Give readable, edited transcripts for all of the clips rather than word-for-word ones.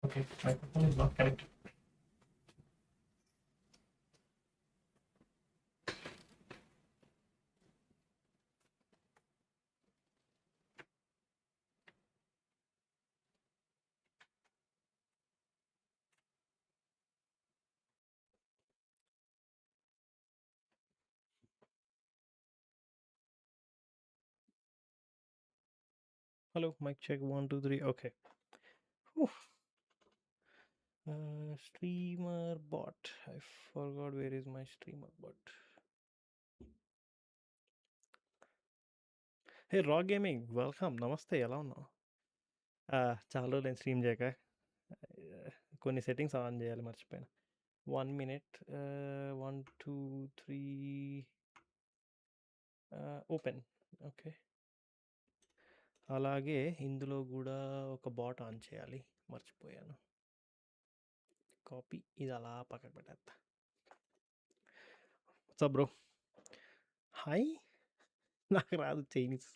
Okay, microphone is not connected. Hello, mic check 1 2 3. Okay. Whew. Streamer bot. I forgot where is my streamer bot. Hey, Raw Gaming, welcome. Namaste. ఎలా ఉన్నావు? చాలా రోజులు నేను stream చేయక కొన్ని settings on చేయాలి మర్చిపోయాను. 1 minute. 1 2 3 ఓపెన్. ఓకే. అలాగే ఇందులో కూడా ఒక బాట్ ఆన్ చేయాలి మర్చిపోయాను. కాపీ ఇది అలా పక్కకు పెట్టేస్తా. WhatsApp bro? హాయ్. నాకు రాదు Chinese.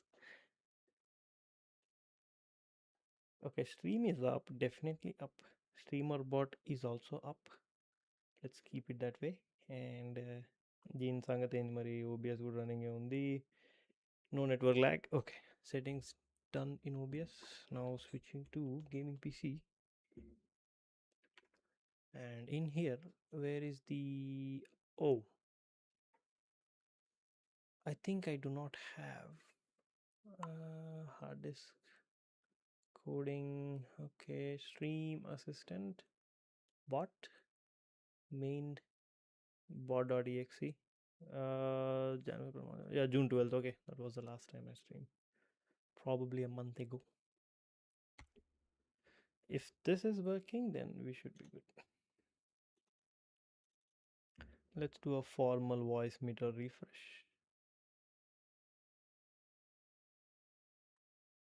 Okay, stream is up, definitely up. Streamer bot is also up. Let's keep it that way. And దీని సంగతి ఏంది మరి? OBS కూడా రన్నింగ్ ఉంది. No network lag. Okay, settings done in OBS. Now switching to gaming PC. And in here, where is the... Oh, I think I do not have hard disk coding. Okay, stream assistant bot main bot.exe. Yeah, June 12th. Okay, that was the last time I streamed. Probably a month ago. If this is working, then we should be good. Let's do a formal voice meter refresh.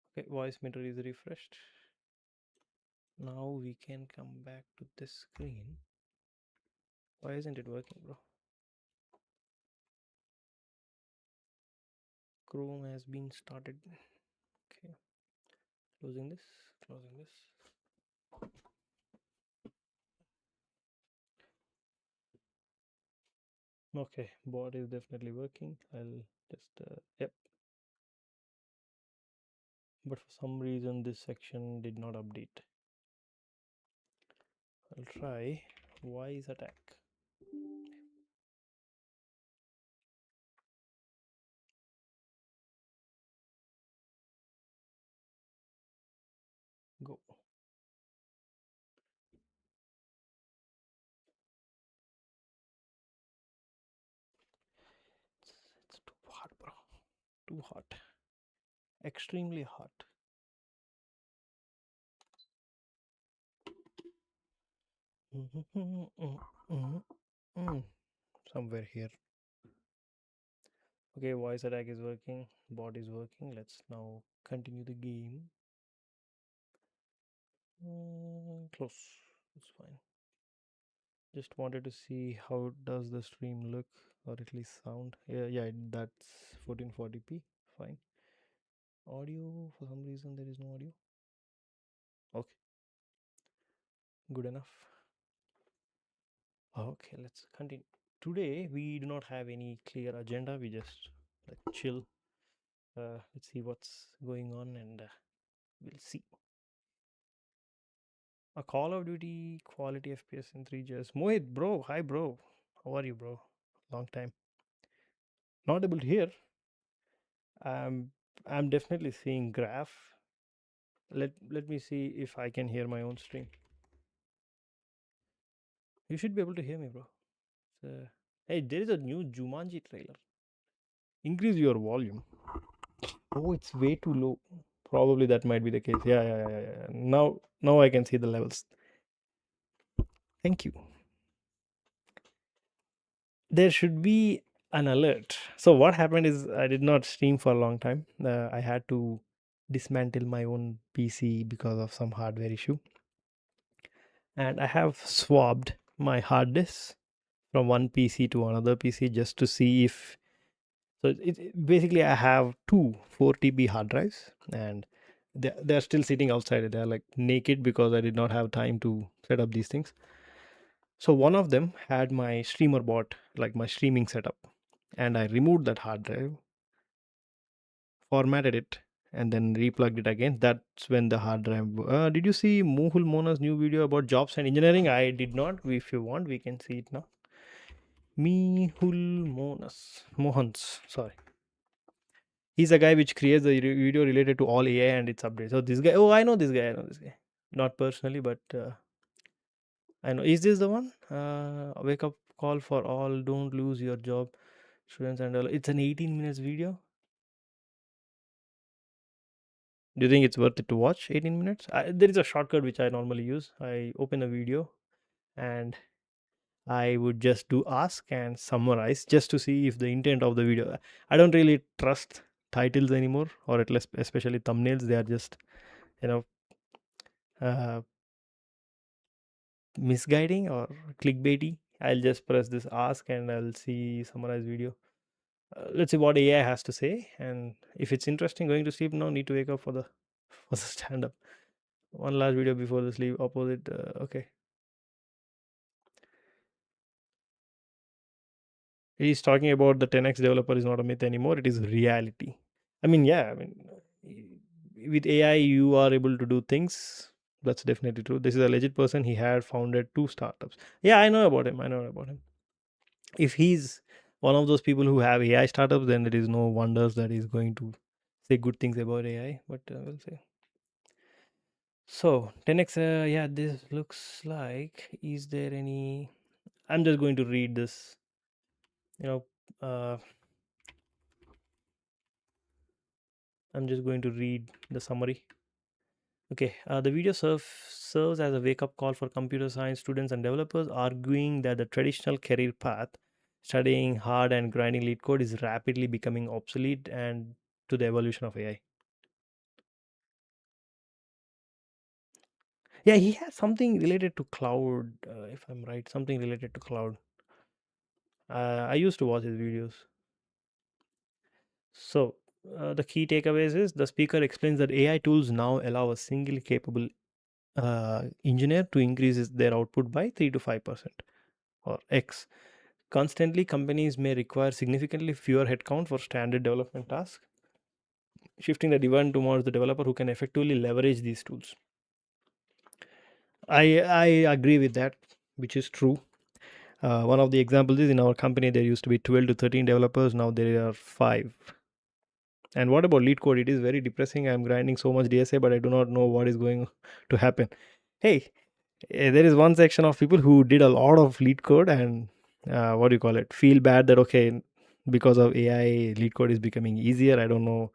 Okay, voice meter is refreshed. Now we can come back to this screen. Why isn't it working, bro? Chrome has been started. Okay, closing this, closing this. Okay, bot is definitely working. I'll just yep. But for some reason this section did not update. I'll try wise attack. Go. It's too hot, bro. Too hot. Extremely hot. Somewhere here. Okay, voice attack is working. Bot is working. Let's now continue the game. Close. It's fine. Just wanted to see how does the stream look, or at least sound. Yeah, that's 1440p. Fine. Audio, for some reason there is no audio. Okay, good enough. Okay, let's continue. Today we do not have any clear agenda. We just like chill. Let's see what's going on, and we'll see. A Call of Duty quality FPS in 3 years. Mohit, bro, hi bro. How are you, bro? Long time. Not able to hear. I'm definitely seeing graph. Let me see if I can hear my own stream. You should be able to hear me, bro. Hey, there is a new Jumanji trailer. Increase your volume. Oh, it's way too low. Probably that might be the case. Yeah. Now I can see the levels. Thank you. There should be an alert. So what happened is I did not stream for a long time. I had to dismantle my own PC because of some hardware issue. And I have swapped my hard disk from one PC to another PC just to see if... So basically I have two 4 TB hard drives, and they're still sitting outside. They're like naked because I did not have time to set up these things. So one of them had my streamer bot, like my streaming setup, and I removed that hard drive, formatted it, and then replugged it again. That's when the hard drive. Did you see Mohul Mona's new video about jobs and engineering? I did not. If you want, we can see it now. Mehul Mohans. Sorry. He's a guy which creates the video related to all AI and its updates. So this guy, oh, I know this guy. I know this guy. Not personally, but I know. Is this the one? Wake up call for all. Don't lose your job, students and all. It's an 18 minutes video. Do you think it's worth it to watch 18 minutes? There is a shortcut which I normally use. I open a video and I would just do ask and summarize just to see if the intent of the video. I don't really trust titles anymore, or at least especially thumbnails. They are just, you know, uh, misguiding or clickbaity. I'll just press this ask and I'll see summarize video. Let's see what AI has to say, and if it's interesting, going to sleep now. Need to wake up for the for the stand up. One last video before the sleep. Opposite. Okay. He's talking about the 10x developer is not a myth anymore. It is reality. I mean, yeah. I mean, with AI, you are able to do things. That's definitely true. This is a legit person. He had founded 2 startups. Yeah, I know about him. I know about him. If he's one of those people who have AI startups, then it is no wonders that he's going to say good things about AI. But we'll see. So 10x, yeah, this looks like. Is there any? I'm just going to read this. You know, I'm just going to read the summary. Okay, the video serves as a wake-up call for computer science students and developers, arguing that the traditional career path, studying hard and grinding lead code, is rapidly becoming obsolete and to the evolution of AI. Yeah, he has something related to cloud, if I'm right, something related to cloud. I used to watch his videos. So, the key takeaways is the speaker explains that AI tools now allow a single capable engineer to increase their output by 3 to 5% or X. Constantly, companies may require significantly fewer headcount for standard development tasks, shifting the demand towards the developer who can effectively leverage these tools. I agree with that, which is true. One of the examples is in our company there used to be 12 to 13 developers. Now there are 5. And what about lead code? It is very depressing. I'm grinding so much DSA, but I do not know what is going to happen. Hey, there is one section of people who did a lot of lead code and what do you call it? Feel bad that okay, because of AI, lead code is becoming easier. I don't know,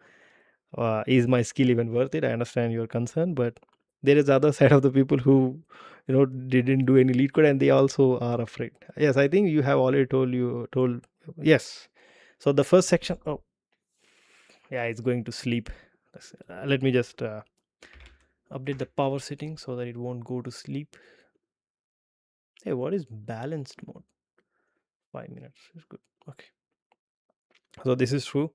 is my skill even worth it? I understand your concern, but there is other side of the people who, didn't do any lead code and they also are afraid. Yes, I think you have already told. Yes. So the first section. Oh, yeah, it's going to sleep. Let me just update the power setting so that it won't go to sleep. Hey, what is balanced mode? 5 minutes is good. Okay. So this is true.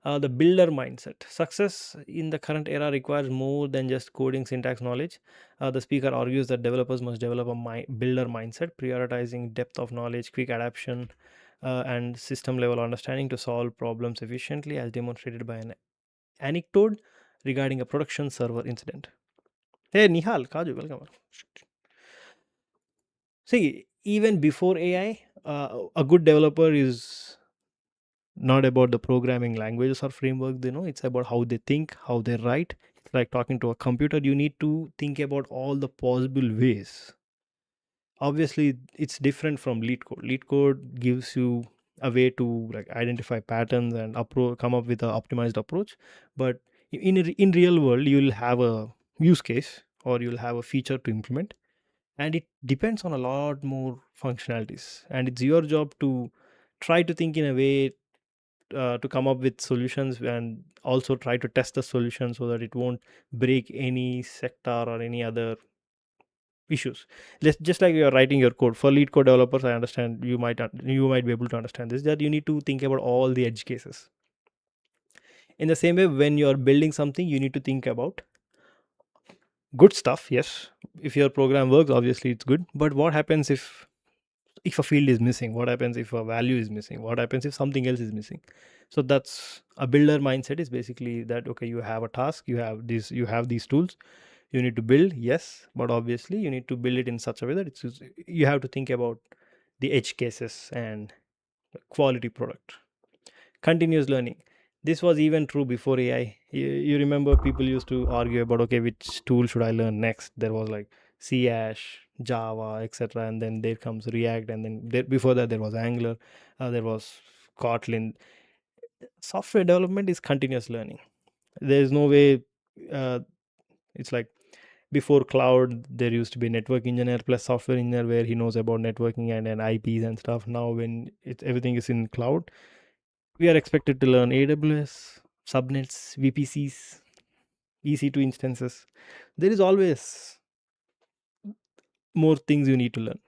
The builder mindset. Success in the current era requires more than just coding syntax knowledge. The speaker argues that developers must develop a builder mindset, prioritizing depth of knowledge, quick adaptation, and system level understanding to solve problems efficiently, as demonstrated by an anecdote regarding a production server incident. Hey, Nihal, Kaju, welcome. See, even before AI, a good developer is not about the programming languages or frameworks. It's about how they think, how they write. It's like talking to a computer. You need to think about all the possible ways. Obviously, it's different from lead code. Lead code gives you a way to like identify patterns and come up with an optimized approach. But in real world, you'll have a use case or you'll have a feature to implement, and it depends on a lot more functionalities. And it's your job to try to think in a way to come up with solutions and also try to test the solution so that it won't break any sector or any other issues. Just like you're writing your code for lead code developers, I understand you might be able to understand this, that you need to think about all the edge cases. In the same way, when you're building something, you need to think about Good stuff, yes. If your program works, obviously it's good. But what happens if a field is missing? What happens if a value is missing? What happens if something else is missing? So that's a builder mindset, is basically that okay, you have a task, you have these tools, you need to build, yes, but obviously you need to build it in such a way that you have to think about the edge cases and quality product. Continuous learning, this was even true before AI. You remember people used to argue about okay, which tool should I learn next? There was like C Ash, Java, etc., and then there comes React, and then before that there was Angular, there was Kotlin. Software development is continuous learning. There is no way. uh, it's like before cloud there used to be network engineer plus software engineer where he knows about networking and IPs and stuff. Now when everything is in cloud, we are expected to learn AWS, subnets, VPCs, EC2 instances. There is always more things you need to learn.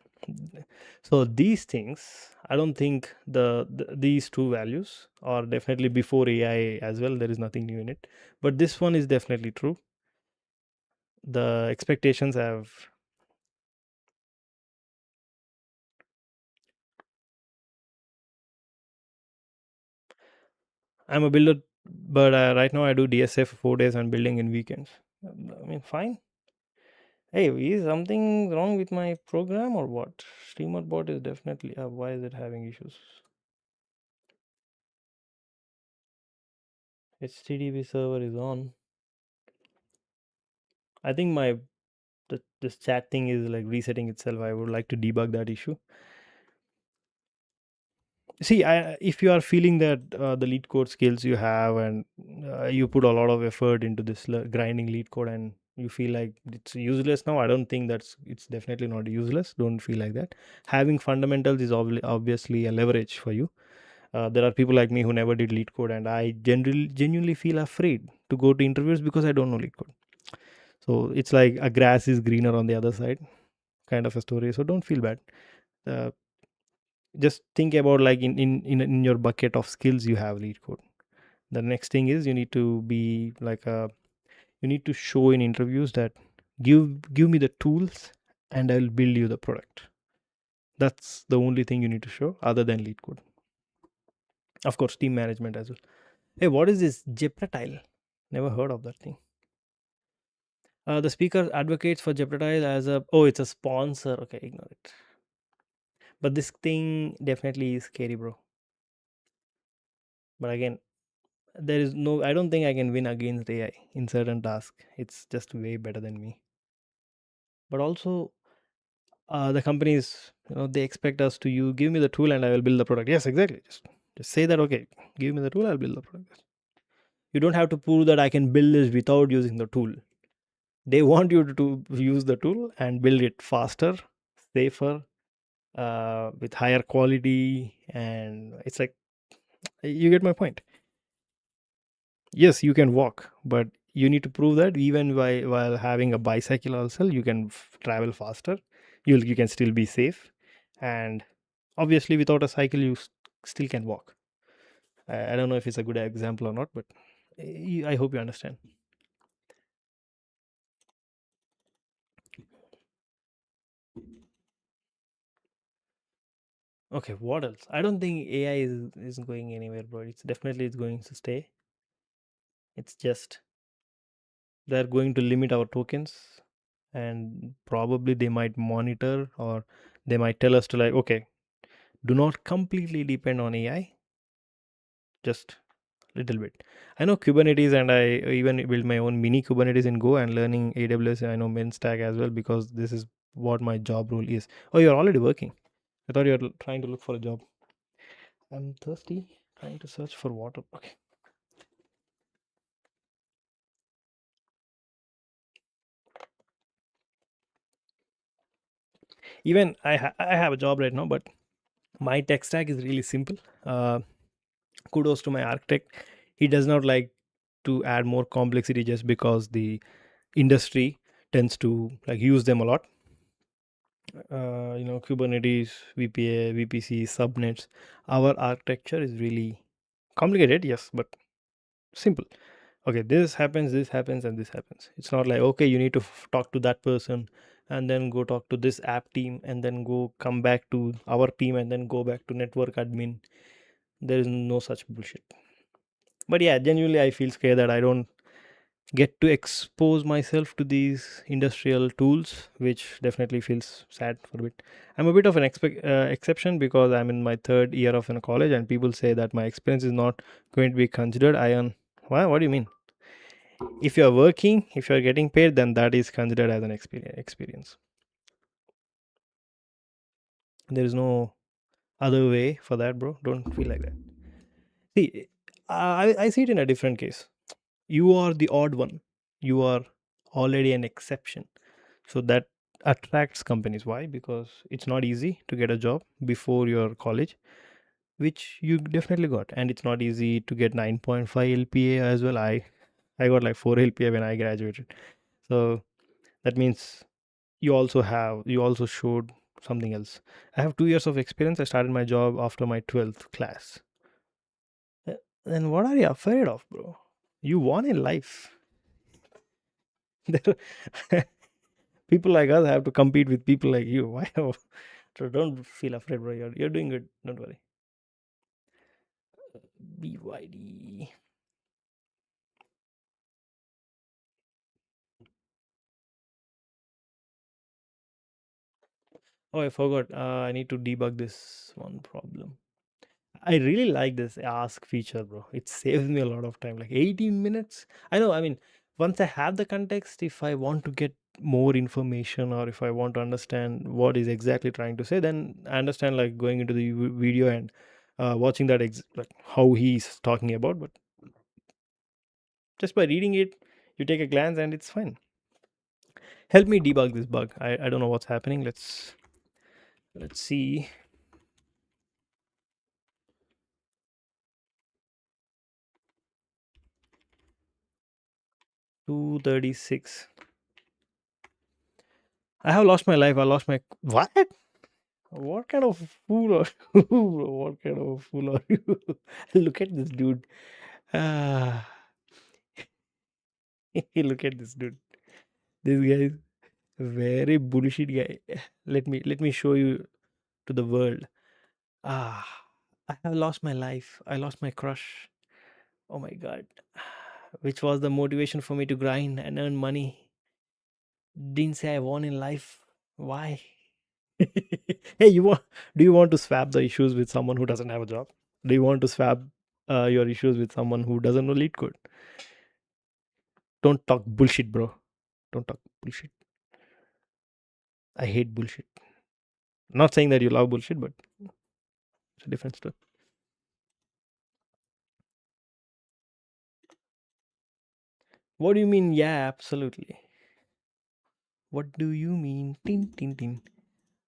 So these things, I don't think these two values are definitely before AI as well. There is nothing new in it, but this one is definitely true. The expectations have. I'm a builder, but right now I do DSA for 4 days and building in weekends. I mean, fine. Hey, is something wrong with my program or what? Streamer bot is definitely up. Why is it having issues? HTTP server is on. I think this chat thing is like resetting itself. I would like to debug that issue. See, if you are feeling that the lead code skills you have and you put a lot of effort into this grinding lead code and you feel like it's useless now, I don't think it's definitely not useless. Don't feel like that. Having fundamentals is obviously a leverage for you. There are people like me who never did lead code, and I genuinely feel afraid to go to interviews because I don't know lead code. So it's like a grass is greener on the other side kind of a story. So don't feel bad. Uh, just think about like in your bucket of skills you have lead code. The next thing is you need to be like you need to show in interviews that give me the tools and I'll build you the product. That's the only thing you need to show other than lead code. Of course, team management as well. Hey, what is this Jepratile? Never heard of that thing. The speaker advocates for Jepratile as a, oh, it's a sponsor. Okay, ignore it. But this thing definitely is scary, bro. But again, there is no, I don't think I can win against AI in certain tasks. It's just way better than me. But also, the companies, they expect us to, you give me the tool and I will build the product. Yes, exactly. Just say that, okay, give me the tool, I'll build the product. You don't have to prove that I can build this without using the tool. They want you to use the tool and build it faster, safer, with higher quality, and it's like, you get my point. Yes, you can walk, but you need to prove that even while having a bicycle also you can travel faster. You can still be safe, and obviously without a cycle you still can walk. I don't know if it's a good example or not, but I hope you understand. Okay, what else? I don't think AI is going anywhere, bro. It's going to stay. It's just they're going to limit our tokens, and probably they might monitor, or they might tell us to like, okay, do not completely depend on AI, just little bit. I know Kubernetes, and I even build my own mini Kubernetes in Go, and learning AWS. I know main stack as well because this is what my job role is. Oh, you're already working. I thought you're trying to look for a job. I'm thirsty, trying to search for water. Okay. Even I have a job right now, but my tech stack is really simple. Uh, Kudos to my architect. He does not like to add more complexity just because the industry tends to like use them a lot. Kubernetes, VPA, VPC, subnets. Our architecture is really complicated, yes, but simple. okay, this happens, and this happens. It's not like, okay, you need to talk to that person and then go talk to this app team and then go come back to our team and then go back to network admin. There is no such bullshit. But yeah, genuinely, I feel scared that I don't get to expose myself to these industrial tools, which definitely feels sad for a bit. I'm a bit of an exception because I'm in my third year of in college, and people say that my experience is not going to be considered. Why? What do you mean? If you're working, if you're getting paid, then that is considered as an experience. There is no other way for that, bro. Don't feel like that. See, I see it in a different case. You are the odd one. You are already an exception. So that attracts companies. Why? Because it's not easy to get a job before your college, which you definitely got. And it's not easy to get 9.5 LPA as well. I got like 4 LPA when I graduated. So that means you also showed something else. I have 2 years of experience. I started my job after my 12th class. Uh, Then what are you afraid of, bro? You won in life. There- People like us have to compete with people like you. Why? So don't feel afraid, bro. You're doing good. Don't worry. BYD. Oh, I forgot. I need to debug this one problem. I really like this ask feature, bro. It saves me a lot of time, like 18 minutes. I know, I mean, once I have the context, if I want to get more information or if I want to understand what is exactly trying to say, then I understand like going into the video and watching that like how he's talking about. But just by reading it, you take a glance and it's fine. Help me debug this bug. I don't know what's happening. Let's see. 236. I have lost my life. I lost my what? What kind of fool are you? Bro? What kind of fool are you? Look at this dude. Ah, look at this dude. This guy is very bullshit guy. Let me show you to the world. Ah, I have lost my life. I lost my crush. Oh my god. Which was the motivation for me to grind and earn money. Didn't say I won in life. Why? Hey, do you want to swap the issues with someone who doesn't have a job? Do you want to swap your issues with someone who doesn't know lead code? Don't talk bullshit, bro. Don't talk bullshit. I hate bullshit. Not saying that you love bullshit, but it's a different story. What do you mean? Yeah, absolutely. What do you mean? Tin, tin, tin.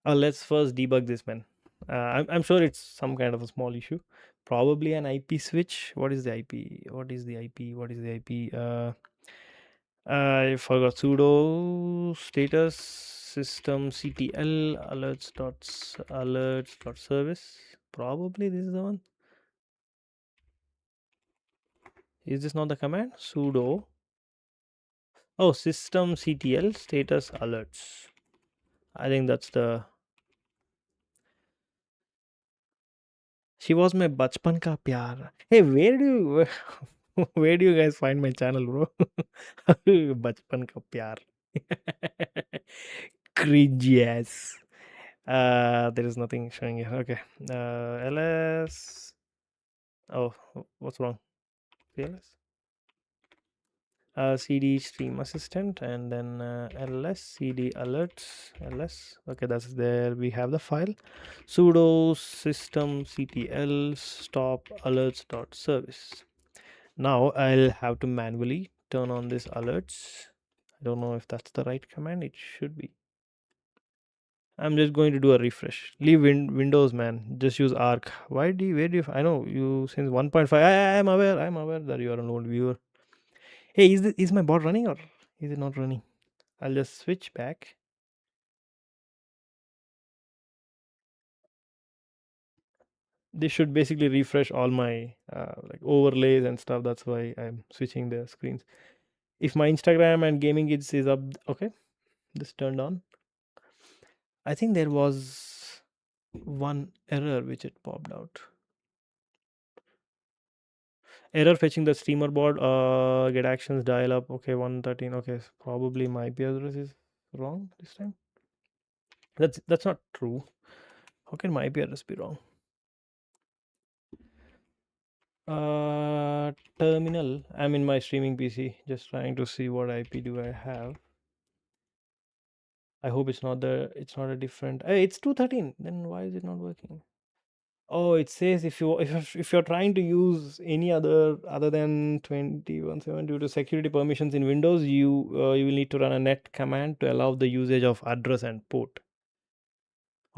Let's first debug this, man. I'm sure it's some kind of a small issue. Probably an IP switch. What is the IP? What is the IP? What is the IP? I forgot sudo status system ctl alerts dot service. Probably this is the one. Is this not the command? Sudo. Oh, system ctl status alerts. I think that's the. She was my bachpan ka pyar. Hey, where do you where do you guys find my channel, bro? Bachpan ka pyar. Cringy ass. There is nothing showing here. Okay. LS. Oh, what's wrong? PLS. CD stream assistant and then ls cd alerts ls. Okay, that's there. We have the file sudo system ctl stop alerts dot service. Now I'll have to manually turn on this alerts. I don't know if that's the right command. It should be. I'm just going to do a refresh. Leave Windows, man. Just use Arc. Where do you, I know you since 1.5. I'm aware. I'm aware that you are an old viewer. Hey, is my bot running or is it not running? I'll just switch back. This should basically refresh all my like overlays and stuff. That's why I'm switching the screens. If my Instagram and gaming is up, okay, this turned on. I think there was one error which it popped out. Error fetching the streamer board. Get actions dial up. Okay, 113. Okay, probably my IP address is wrong this time. That's not true. How can my IP address be wrong? Terminal. I'm in my streaming PC, just trying to see what IP do I have. I hope it's not a different. Hey, it's 213. Then why is it not working? Oh, it says if you're trying to use any other than 21.7 due to security permissions in Windows, you will need to run a net command to allow the usage of address and port.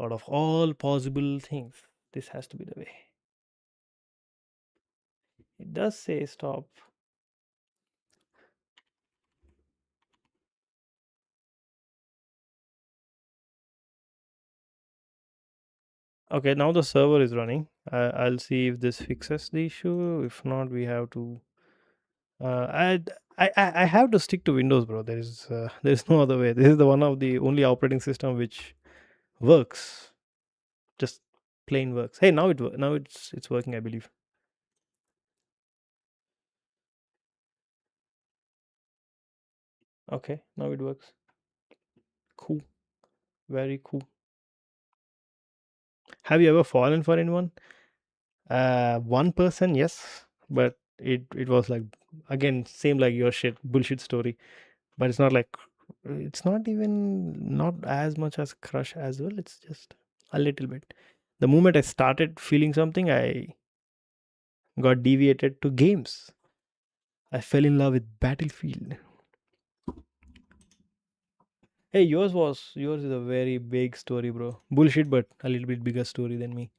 Out of all possible things, this has to be the way. It does say stop. Okay, now the server is running. I'll see if this fixes the issue. If not, we have to. I I have to stick to Windows, bro. There's no other way. This is the one of the only operating system which works. Just plain works. Hey, now it's working, I believe. Okay, now it works. Cool, very cool. Have you ever fallen for anyone? One person, yes, but it was like, again, same like your shit bullshit story. But it's not like, it's not even, not as much as crush as well. It's just a little bit. The moment I started feeling something, I got deviated to games. I fell in love with Battlefield. Hey, yours is a very big story, bro. Bullshit, but a little bit bigger story than me.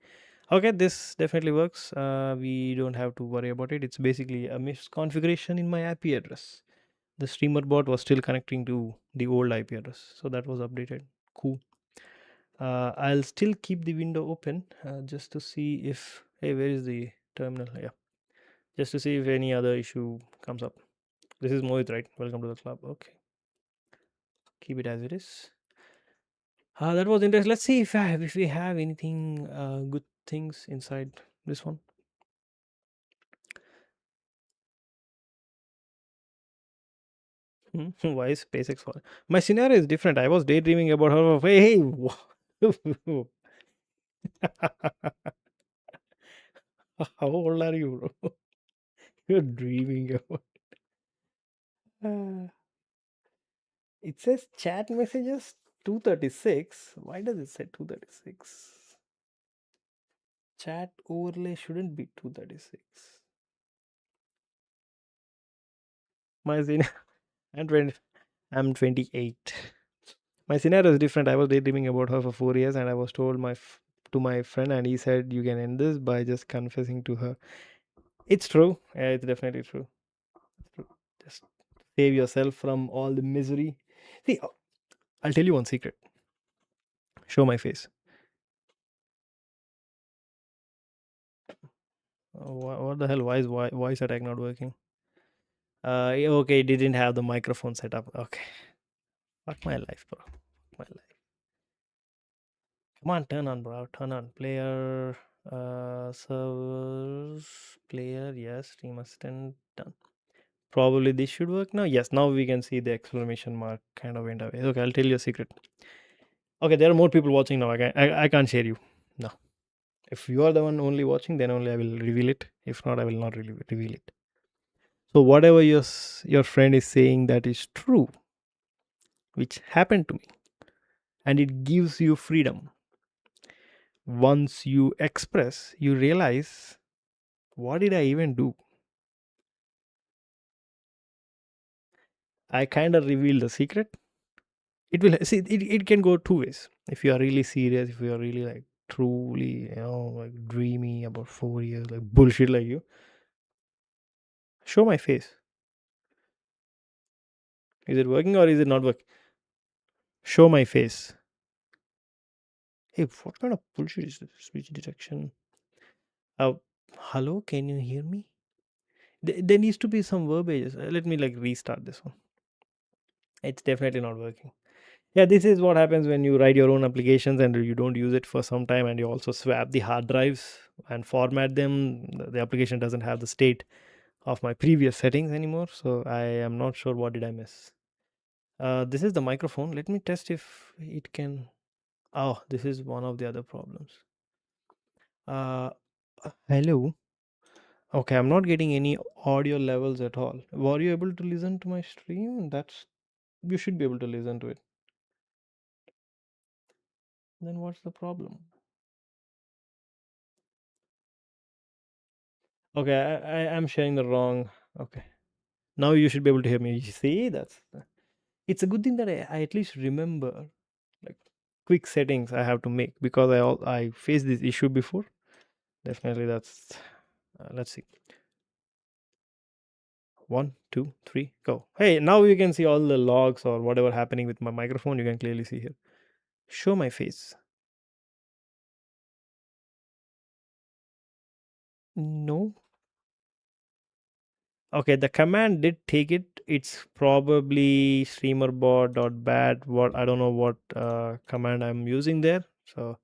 Okay, this definitely works. We don't have to worry about it. It's basically a misconfiguration in my IP address. The streamer bot was still connecting to the old IP address, so that was updated. Cool. I'll still keep the window open just to see if, hey, where is the terminal? Yeah, just to see if any other issue comes up. This is Mohit, right? Welcome to the club. Okay, keep it as it is. That was interesting. Let's see if we have anything good things inside this one. Why is SpaceX for? My scenario is different. I was daydreaming about her. Hey, how old are you, bro? You're dreaming about. Uh, it says chat messages 236. Why does it say 236? Chat overlay shouldn't be 236. My scenario. I'm 20. I'm 28. My scenario is different. I was daydreaming about her for 4 years, and I was told to my friend, and he said you can end this by just confessing to her. It's true. Yeah, it's definitely true. It's true. Just save yourself from all the misery. See, I'll tell you one secret. Show my face. What the hell? Why voice attack not working? Okay, didn't have the microphone set up. Okay, fuck my life, bro. Fuck my life. Come on, turn on, bro. Turn on. Player, servers, player. Yes, stream assistant done. Probably this should work now. Yes, now we can see the exclamation mark kind of went away. Okay, I'll tell you a secret. Okay, there are more people watching now. I can't share you. No. If you are the one only watching, then only I will reveal it. If not, I will not reveal it. So whatever your friend is saying that is true, which happened to me, and it gives you freedom. Once you express, you realize, what did I even do? I kind of reveal the secret. It will see it can go two ways. If you are really serious, if you are really like truly, like dreamy about 4 years, like bullshit like you, show my face. Is it working or is it not working? Show my face. Hey, what kind of bullshit is this? Speech detection. Uh, Hello, can you hear me? There needs to be some verbiage. Let me like restart this one. It's definitely not working. Yeah, this is what happens when you write your own applications and you don't use it for some time, and you also swap the hard drives and format them. The application doesn't have the state of my previous settings anymore, so I am not sure what did I miss. This is the microphone. Let me test if it can. Oh, this is one of the other problems. Uh, Hello. Okay, I'm not getting any audio levels at all. Were you able to listen to my stream? That's You should be able to listen to it. Then what's the problem? Okay, I'm sharing the wrong. Okay, now you should be able to hear me. You see, it's a good thing that I at least remember like quick settings I have to make, because I faced this issue before. Definitely, that's let's see. 1, 2, 3, go. Hey, now you can see all the logs or whatever happening with my microphone. You can clearly see here. Show my face. No. Okay, the command did take it. It's probably streamerbot.bat. What, I don't know what command I'm using there. So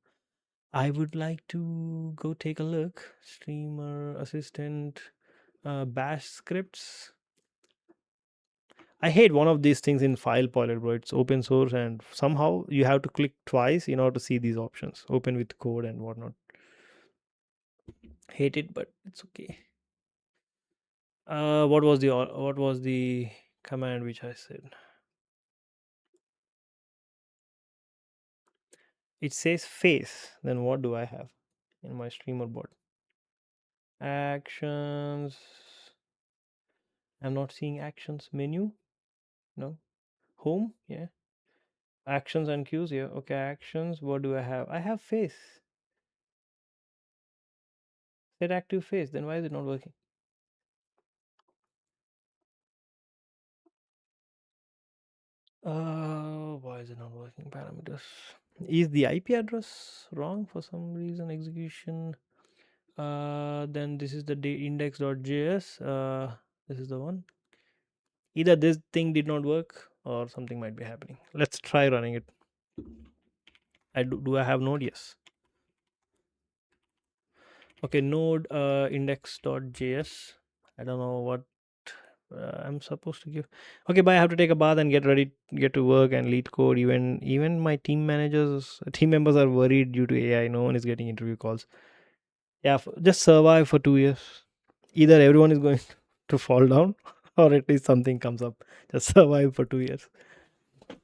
I would like to go take a look. Streamer assistant, bash scripts. I hate one of these things in file pilot, bro. It's open source and somehow you have to click twice in order to see these options. Open with code and whatnot. Hate it, but it's okay. What was the command which I said? It says face. Then what do I have in my streamer board? Actions. I'm not seeing actions menu. No. Home. Yeah. Actions and queues. Yeah. Okay. Actions. What do I have? I have face. Set active face. Then why is it not working? Why is it not working? Parameters. Is the IP address wrong for some reason? Execution. Then this is the index.js. This is the one. Either this thing did not work or something might be happening. Let's try running it. Do I have node? Yes. Okay, node index.js. I don't know what I'm supposed to give. Okay, but I have to take a bath and get ready, get to work and lead code. Even my team members are worried due to AI. No one is getting interview calls. Yeah, just survive for 2 years. Either everyone is going to fall down, or at least something comes up. Just survive for 2 years.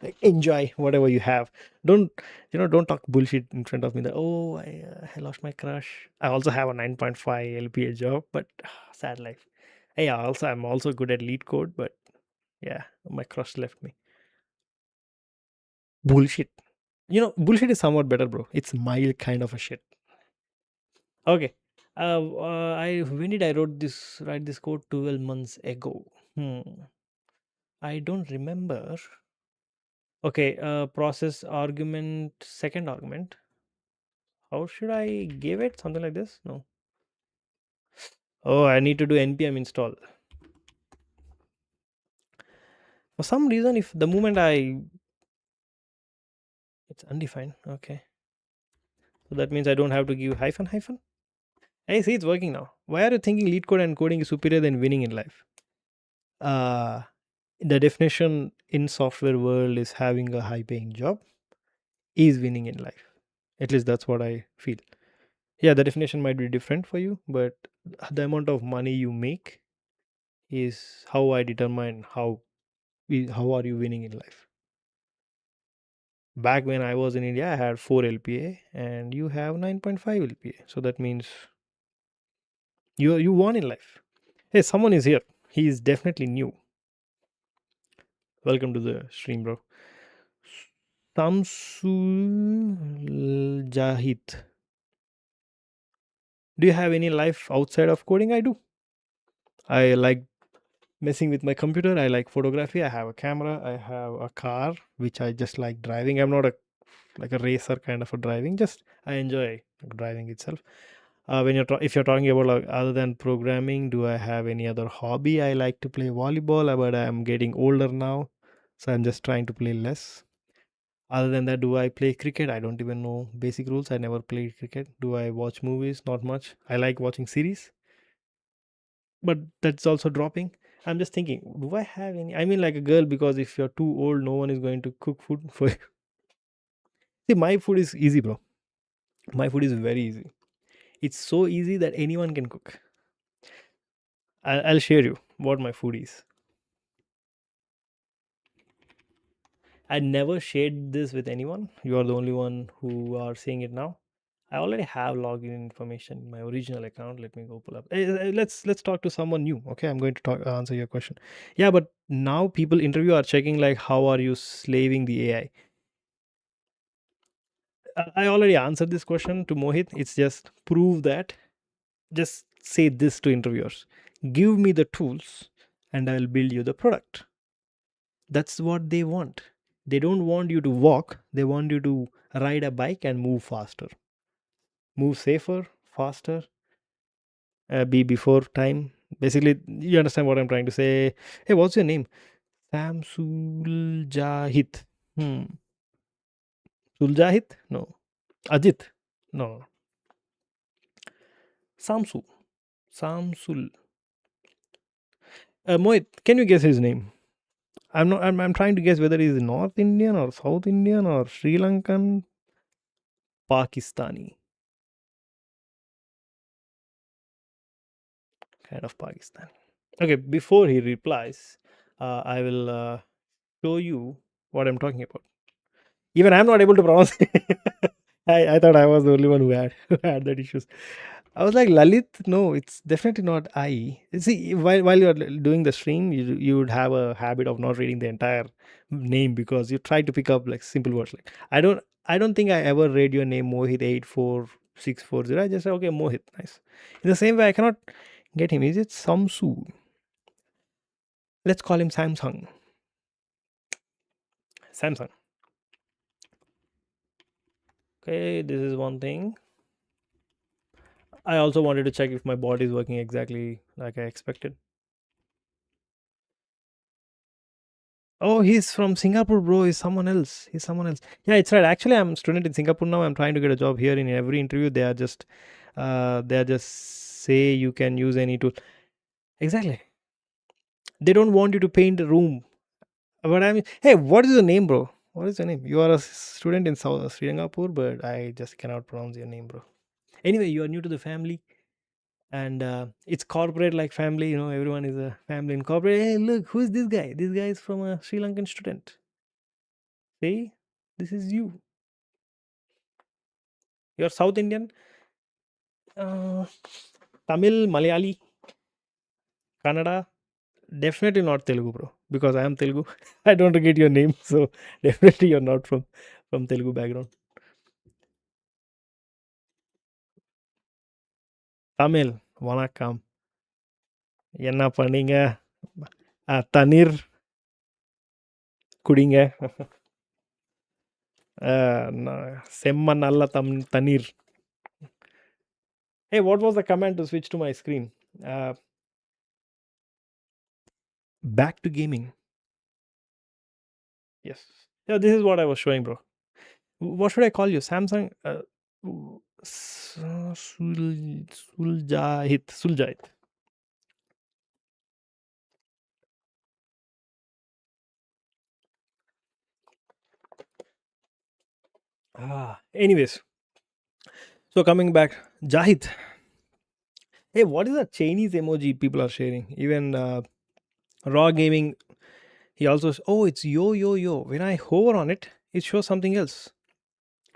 Like, enjoy whatever you have. Don't don't talk bullshit in front of me that, oh, I lost my crush. I also have a 9.5 LPA job, but sad life. Hey, I'm also good at lead code, but yeah, my crush left me. Bullshit. Bullshit is somewhat better, bro. It's mild kind of a shit. Okay. I when did I write this code? 12 months ago. I don't remember. Okay, process argument, second argument. How should I give it? Something like this? No. Oh, I need to do npm install. For some reason, if the moment it's undefined. Okay. So that means I don't have to give hyphen hyphen. Hey, see, it's working now. Why are you thinking lead code and coding is superior than winning in life? Uh, the definition in software world is having a high paying job is winning in life. At least that's what I feel. Yeah, the definition might be different for you, but the amount of money you make is how I determine how are you winning in life. Back when I was in India, I had 4 LPA and you have 9.5 LPA. So that means you won in life. Hey, someone is here. He is definitely new. Welcome to the stream, bro. Samsul Jahid. Do you have any life outside of coding? I do. I like messing with my computer. I like photography. I have a camera. I have a car which I just like driving. I'm not a like a racer kind of a driving. Just I enjoy driving itself. When if you're talking about like other than programming, do I have any other hobby? I like to play volleyball, but I'm getting older now, so I'm just trying to play less. Other than that, do I play cricket? I don't even know basic rules. I never played cricket. Do I watch movies? Not much. I like watching series, but that's also dropping. I'm just thinking, do I have any? I mean, like a girl, because if you're too old, no one is going to cook food for you. See, my food is easy, bro. My food is very easy. It's so easy that anyone can cook. I'll share you what my food is. I never shared this with anyone. You are the only one who are seeing it now. I already have login information in my original account. Let me go pull up. Let's talk to someone new. Okay, I'm going to answer your question. Yeah, but now people interview are checking like how are you slaving the AI. I already answered this question to Mohit. It's just prove that. Just say this to interviewers. Give me the tools and I'll build you the product. That's what they want. They don't want you to walk, they want you to ride a bike and move faster, move safer, faster, be before time. Basically, you understand what I'm trying to say. Hey, what's your name? Sam Suljahit. Hmm. Suljahit? No. Ajit? No. Samsu. Samsul. Mohit, can you guess his name? I'm trying to guess whether he's North Indian or South Indian or Sri Lankan, Pakistani. Kind of Pakistani. Okay, before he replies, I will show you what I'm talking about. Even I'm not able to pronounce it. I thought I was the only one who had who had that issues. I was like Lalit. No, it's definitely not I. See, while you're doing the stream, you would have a habit of not reading the entire name because you try to pick up like simple words. Like I don't think I ever read your name Mohit 84640. I just say okay Mohit, nice. In the same way, I cannot get him. Is it Samsu? Let's call him Samsung. Samsung. Okay, this is one thing. I also wanted to check if my bot is working exactly like I expected. Oh, he's from Singapore, bro. He's someone else. He's someone else. Yeah, it's right. Actually, I'm a student in Singapore now. I'm trying to get a job here. In every interview, they are just say you can use any tool. Exactly. They don't want you to paint a room. But I mean, hey, what is your name, bro? What is your name? You are a student in South Singapore, but I just cannot pronounce your name, bro. Anyway, you are new to the family. And it's corporate like family, everyone is a family in corporate. Hey, look, who is this guy? This guy is from a Sri Lankan student. See, this is you. You're South Indian, uh, Tamil, Malayali, Kannada. Definitely not Telugu, bro, because I am Telugu. I don't get your name, so definitely you're not from Telugu background. Tamil, வணக்கம், என்ன பண்ணீங்க? தண்ணீர் குடிங்க. செம்ம நல்ல தண்ணீர். Hey, what was the command to switch to my screen? Uh, Back to gaming. Yes. Yeah, this is what I was showing, bro. What should I call you? Samsung Suljahit. Suljahit. Anyways, so coming back, Jahit. Hey, what is that Chinese emoji people are sharing? Even Raw Gaming, he also, oh, it's yo, yo, yo. When I hover on it, it shows something else.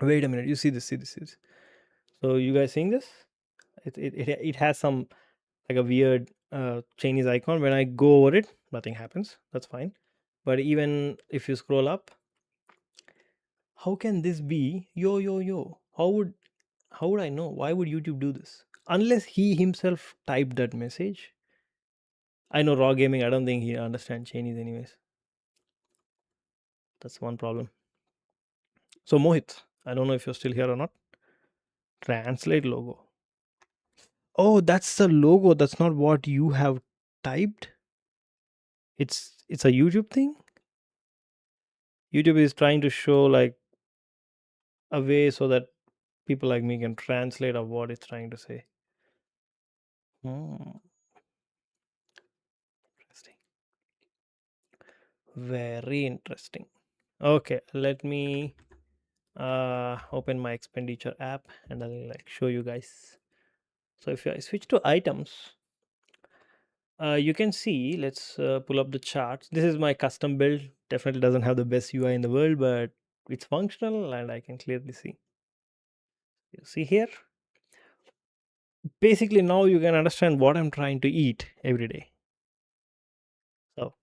Wait a minute, you see this. So you guys seeing this? It has some like a weird Chinese icon. When I go over it, nothing happens. That's fine. But even if you scroll up, how can this be yo yo yo? How would I know? Why would YouTube do this? Unless he himself typed that message. I know Raw Gaming. I don't think he understands Chinese anyways. That's one problem. So Mohit, I don't know if you're still here or not. Translate logo. Oh, that's the logo. That's not what you have typed. It's a YouTube thing. YouTube is trying to show like a way so that people like me can translate of what it's trying to say. Hmm, interesting. Very interesting. Okay, let me open my expenditure app and I'll like show you guys. So if I switch to items, you can see, let's pull up the charts. This is my custom build. Definitely doesn't have the best UI in the world, but it's functional and I can clearly see. You see here? Basically, now you can understand what I'm trying to eat every day. So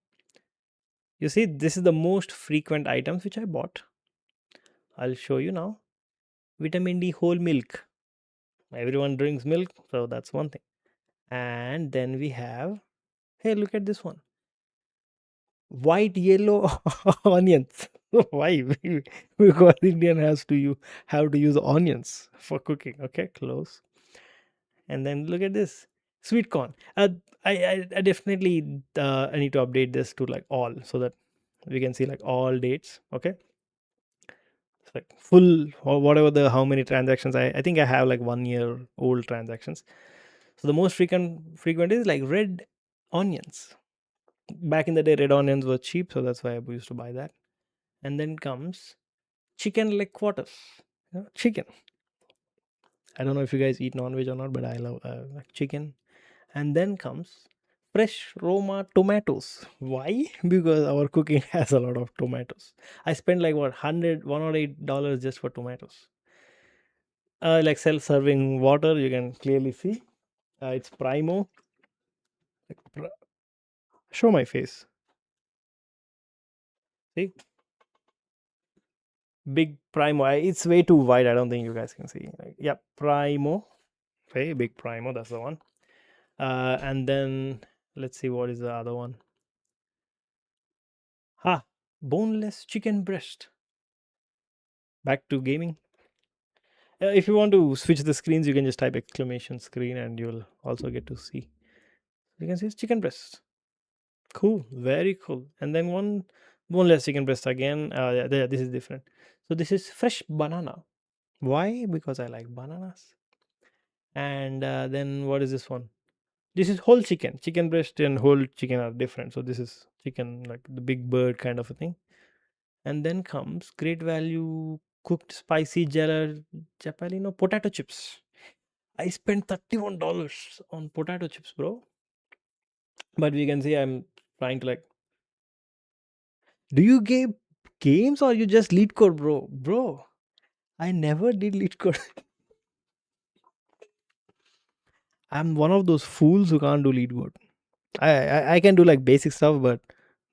you see, this is the most frequent items which I bought. I'll show you now. Vitamin D whole milk. Everyone drinks milk, so that's one thing. And then we have, hey, look at this one. White yellow onions. Why? Because Indian has to you have to use onions for cooking. Okay, close. And then look at this sweet corn. I definitely I need to update this to like all so that we can see like all dates. Okay, it's like full or whatever the how many transactions. I think I have like 1 year old transactions. So the most frequent is like red onions. Back in the day, red onions were cheap, so that's why I used to buy that. And then comes chicken leg quarters. Chicken. I don't know if you guys eat non-veg or not, but I love like chicken. And then comes fresh Roma tomatoes. Why? Because our cooking has a lot of tomatoes. I spend like what $108 just for tomatoes. Like self-serving water, you can clearly see. It's Primo. Like, show my face. See, big Primo. It's way too wide. I don't think you guys can see. Like, yeah, Primo. Okay, big Primo. That's the one. And then let's see what is the other one. Ha, boneless chicken breast. Back to gaming. If you want to switch the screens, you can just type exclamation screen and you'll also get to see. You can see it's chicken breast. Cool, very cool. And then one boneless chicken breast again. Yeah, this is different. So this is fresh banana. Why? Because I like bananas. And then what is this one? This is whole chicken. Chicken breast and whole chicken are different. So this is chicken like the big bird kind of a thing. And then comes great value cooked spicy jalapeno potato chips. I spent $31 on potato chips, bro. But we can see I'm trying to like. Do you game games or you just lead code, bro? Bro, I never did lead code. I'm one of those fools who can't do lead code. I can do like basic stuff, but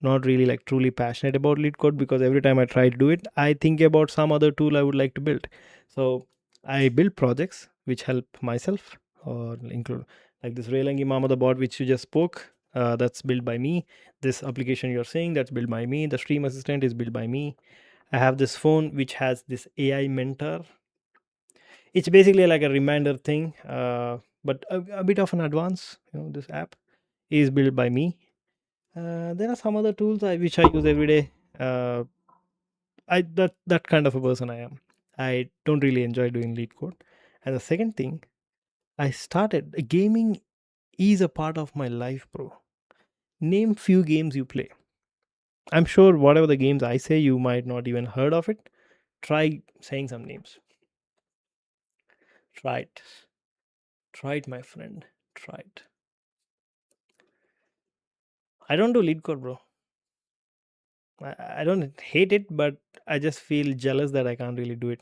not really like truly passionate about lead code because every time I try to do it, I think about some other tool I would like to build. So I build projects which help myself or include like this reallyyy mama the bot which you just spoke. That's built by me. This application you're seeing that's built by me. The stream assistant is built by me. I have this phone which has this AI mentor. It's basically like a reminder thing, but a bit of an advance. This app is built by me. There are some other tools which I use every day. I that kind of a person I am. I don't really enjoy doing lead code. And the second thing, I started gaming is a part of my life, bro. Name few games you play. I'm sure whatever the games I say, you might not even heard of it. Try saying some names. Try it. Try it, my friend. Try it. I don't do lead code, bro. I don't hate it, but I just feel jealous that I can't really do it.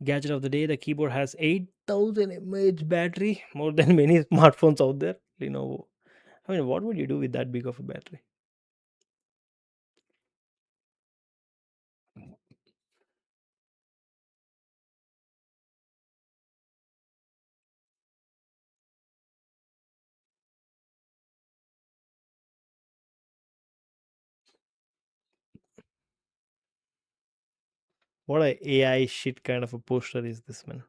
Gadget of the day, the keyboard has 8000 mAh battery, more than many smartphones out there. Lenovo. I mean, what would you do with that big of a battery? What a AI shit kind of a poster is this, man?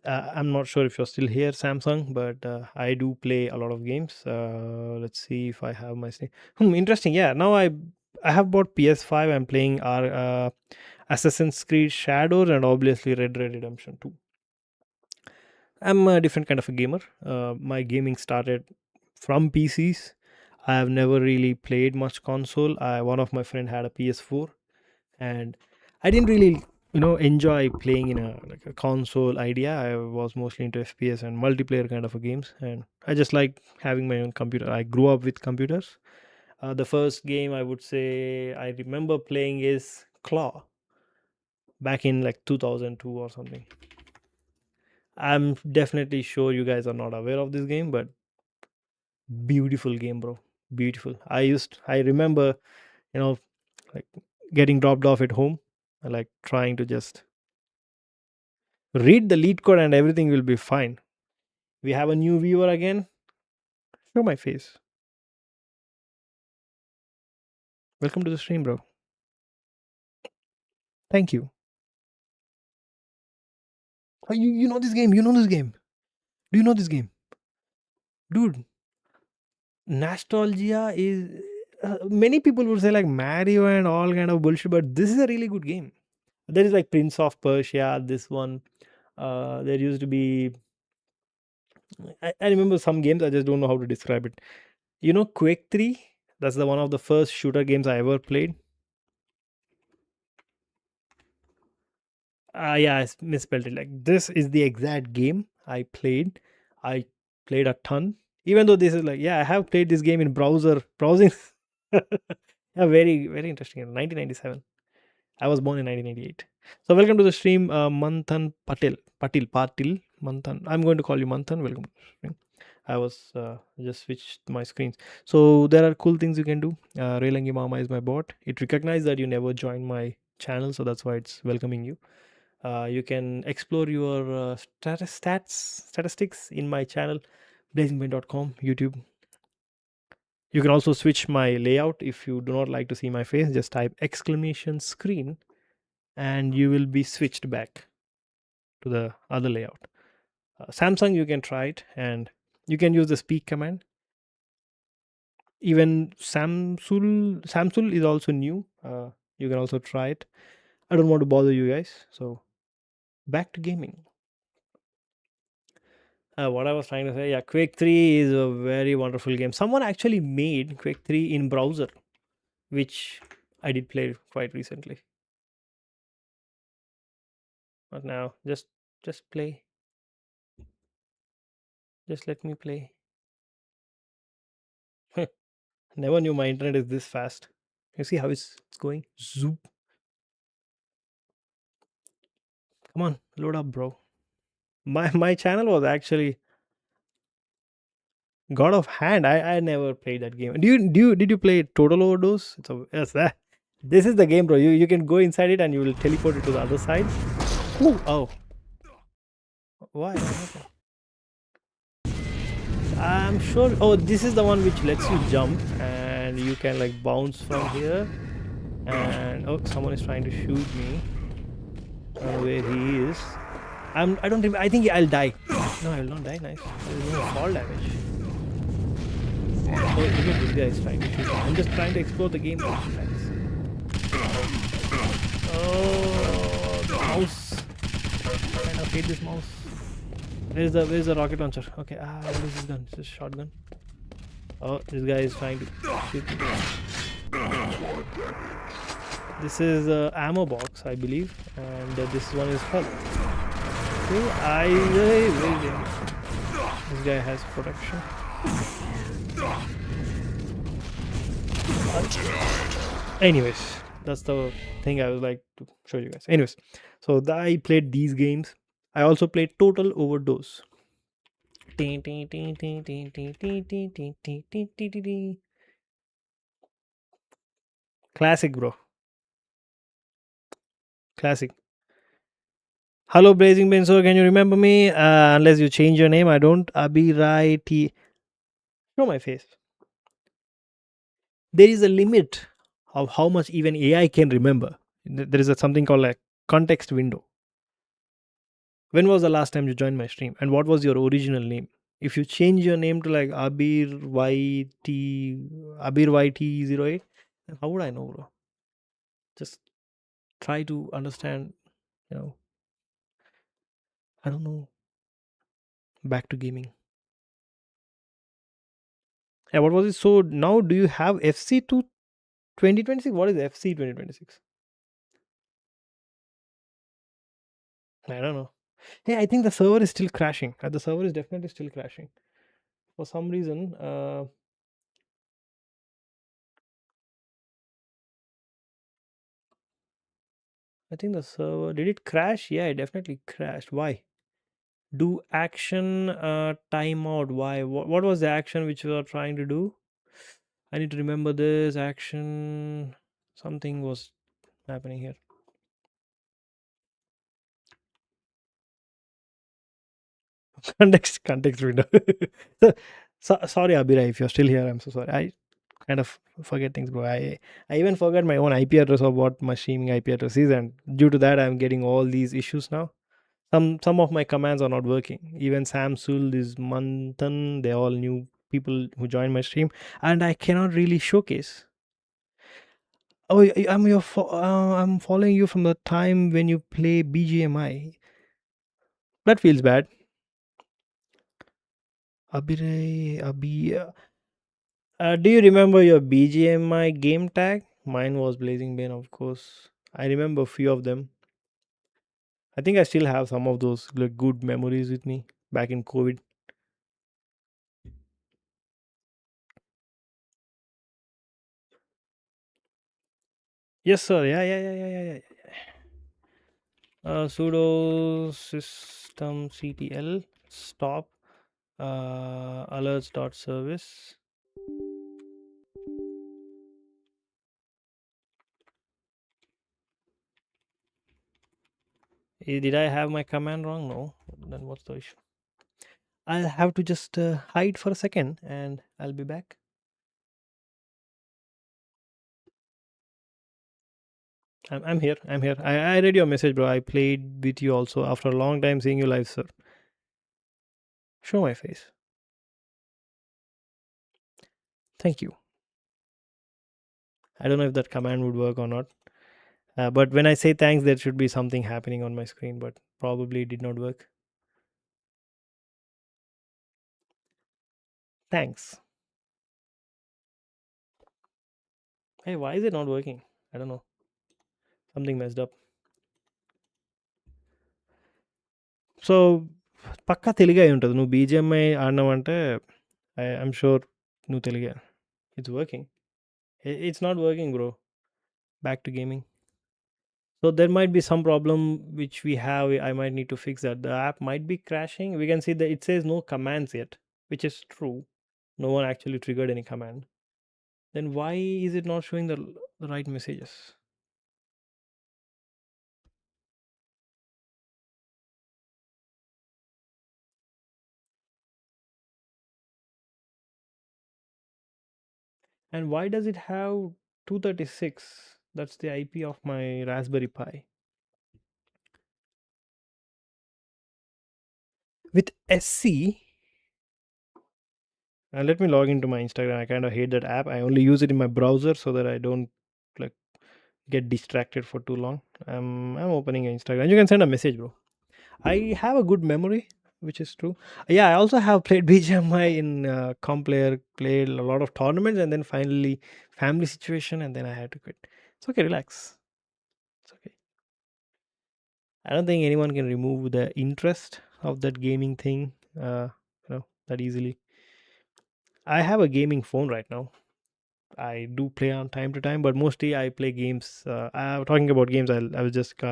I'm not sure if you're still here, Samsung, but I do play a lot of games. Let's see if I have my Steam. Interesting. Yeah, now I have bought PS5. I'm playing our Assassin's Creed Shadows and obviously Red Dead Redemption 2. I'm a different kind of a gamer. My gaming started from PCs. I have never really played much console. One of my friend had a PS4, and I didn't really enjoy playing in a like a console idea. I was mostly into FPS and multiplayer kind of a games, and I just like having my own computer. I grew up with computers. The first game I would say I remember playing is Claw back in like 2002 or something. I'm definitely sure you guys are not aware of this game, but beautiful game, bro. Beautiful. I remember, you know, like getting dropped off at home, like trying to just read the lead code and everything will be fine. We have a new viewer again. Show my face. Welcome to the stream, bro. Thank you. Oh, you know this game. You know this game. Do you know this game? Dude, nostalgia is. Many people would say like Mario and all kind of bullshit, but this is a really good game. There is like Prince of Persia, this one. There used to be. I remember some games, I just don't know how to describe it. You know, Quake 3? That's the one of the first shooter games I ever played. Yeah, I misspelled it. Like this is the exact game I played. I played a ton. Even though this is like, yeah, I have played this game in browsing. Yeah, very very interesting. 1997. I was born in 1998. So welcome to the stream, Manthan Patil Manthan. I'm going to call you Manthan. Welcome to the stream. I was just switched my screens. So there are cool things you can do. Reallyyy Mama is my bot. It recognized that you never joined my channel, so that's why it's welcoming you. You can explore your statistics in my channel, blazingpain.com, YouTube. You can also switch my layout if you do not like to see my face. Just type exclamation screen and you will be switched back to the other layout. Samsung, you can try it and you can use the speak command. Even Samsung is also new. You can also try it. I don't want to bother you guys, so back to gaming. What I was trying to say, yeah, Quake 3 is a very wonderful game. Someone actually made Quake 3 in browser, which I did play quite recently. But now, just play. Just let me play. Never knew my internet is this fast. You see how it's going? Zoop. Come on, load up, bro. My channel was actually God of Hand. I never played that game. Did you play Total Overdose? Yes, that. This is the game, bro. You can go inside it and you will teleport it to the other side. Ooh, oh, why? Okay. I'm sure. Oh, this is the one which lets you jump and you can like bounce from here. And oh, someone is trying to shoot me. I don't know where he is. I don't. I think I'll die. No, I will not die. Nice. There's no fall damage. Oh, look at this guy is trying to shoot me. I'm just trying to explore the game. Thanks. Oh, the mouse. I kind of hate this mouse. Where's the rocket launcher? Okay, what is this gun? It's a shotgun. Oh, this guy is trying to shoot me. This is ammo box, I believe, and this one is health. Okay, this guy has protection. Anyways, that's the thing I would like to show you guys. Anyways, so I played these games. I also played Total Overdose. Classic, bro. Classic. Hello, Blazing Benzo. Can you remember me? Unless you change your name, I don't. Abhiraiti. Show my face. There is a limit of how much even AI can remember. There is something called a context window. When was the last time you joined my stream? And what was your original name? If you change your name to like Abir YT 08, then how would I know, bro? Just try to understand, you know, I don't know. Back to gaming. Yeah, what was it? So now do you have FC to 2026? What is FC 2026? I don't know. Hey, I think the server is still crashing. The server is definitely still crashing. For some reason, I think the server, did it crash? Yeah, it definitely crashed. Why? Do action timeout. Why? What was the action which we were trying to do? I need to remember this action. Something was happening here. Context window. so, sorry, Abira, if you're still here, I'm so sorry. I kind of forget things, bro. I even forgot my own IP address of what my streaming IP address is, and due to that, I'm getting all these issues now. Some of my commands are not working. Even Samsul, this Manthan, they all new people who joined my stream, and I cannot really showcase. Oh, I'm following you from the time when you play BGMI. That feels bad. Do you remember your BGMI game tag? Mine was Blazing Bane, of course. I remember a few of them. I think I still have some of those like good memories with me back in COVID. Yes, sir. Yeah. Sudo systemctl stop alerts.service. Did I have my command wrong? No. Then what's the issue? I'll have to just hide for a second and I'll be back. I'm here. I'm here. I read your message, bro. I played with you also after a long time seeing you live, sir. Show my face. Thank you. I don't know if that command would work or not. But when I say thanks, there should be something happening on my screen, but probably it did not work. Thanks. Hey, why is it not working? I don't know. Something messed up. So పక్కా తెలుగే అయి ఉంటుంది నువ్వు BGMI ఆడినావంటే I'm sure నువ్వు తెలుగే it's working it's not working bro back to gaming so there might be some problem which we have. I might need to fix that. The app might be crashing. We can see that it says no commands yet, which is true. No one actually triggered any command. Then why is it not showing the right messages? And why does it have 236? That's the IP of my Raspberry Pi. With SC, let me log into my Instagram. I kind of hate that app. I only use it in my browser so that I don't like get distracted for too long. I'm opening Instagram. You can send a message, bro. I have a good memory, which is true. Yeah, I also have played BGMI in Complayer, played a lot of tournaments, and then finally family situation, and then I had to quit. It's okay, relax. It's okay. I don't think anyone can remove the interest of that gaming thing, that easily. I have a gaming phone right now. I do play on time to time, but mostly I play games. Talking about games, I was just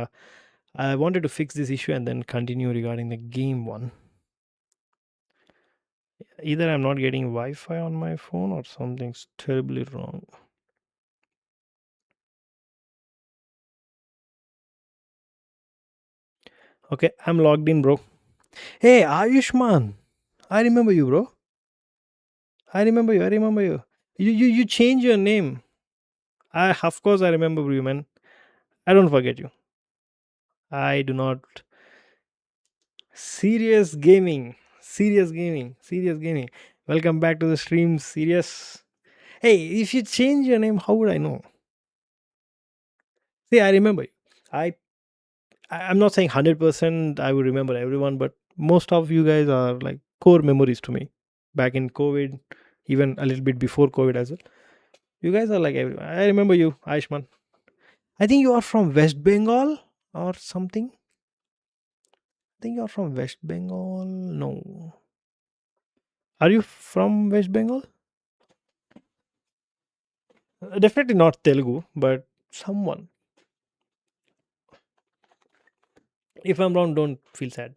I wanted to fix this issue and then continue regarding the game one. Either I'm not getting Wi-Fi on my phone or something's terribly wrong. Okay, I'm logged in, bro. Hey, Ayushman, I remember you, bro. I remember you. I remember you. You changed your name. Of course I remember you, man. I don't forget you. I do not. Serious gaming. Serious gaming. Serious gaming. Welcome back to the stream, Serious. Hey, if you change your name, how would I know? See, I remember you. I I'm not saying 100% I would remember everyone, but most of you guys are like core memories to me. Back in COVID, even a little bit before COVID as well. You guys are like everyone. I remember you, Aishman. I think you are from West Bengal or something. I think you're from West Bengal. No. Are you from West Bengal? Definitely not Telugu, but someone. If I'm wrong, don't feel sad.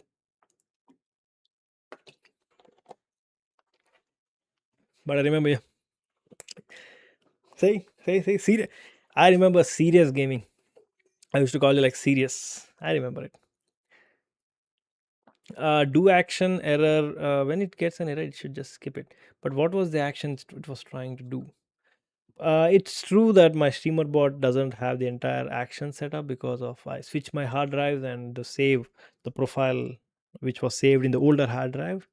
But I remember you. Say, serious. I remember serious gaming. I used to call you like serious. I remember it. Do action error. When it gets an error, it should just skip it. But what was the action it was trying to do? It's true that my streamer bot doesn't have the entire action setup because of I switched my hard drives and the profile which was saved in the older hard drive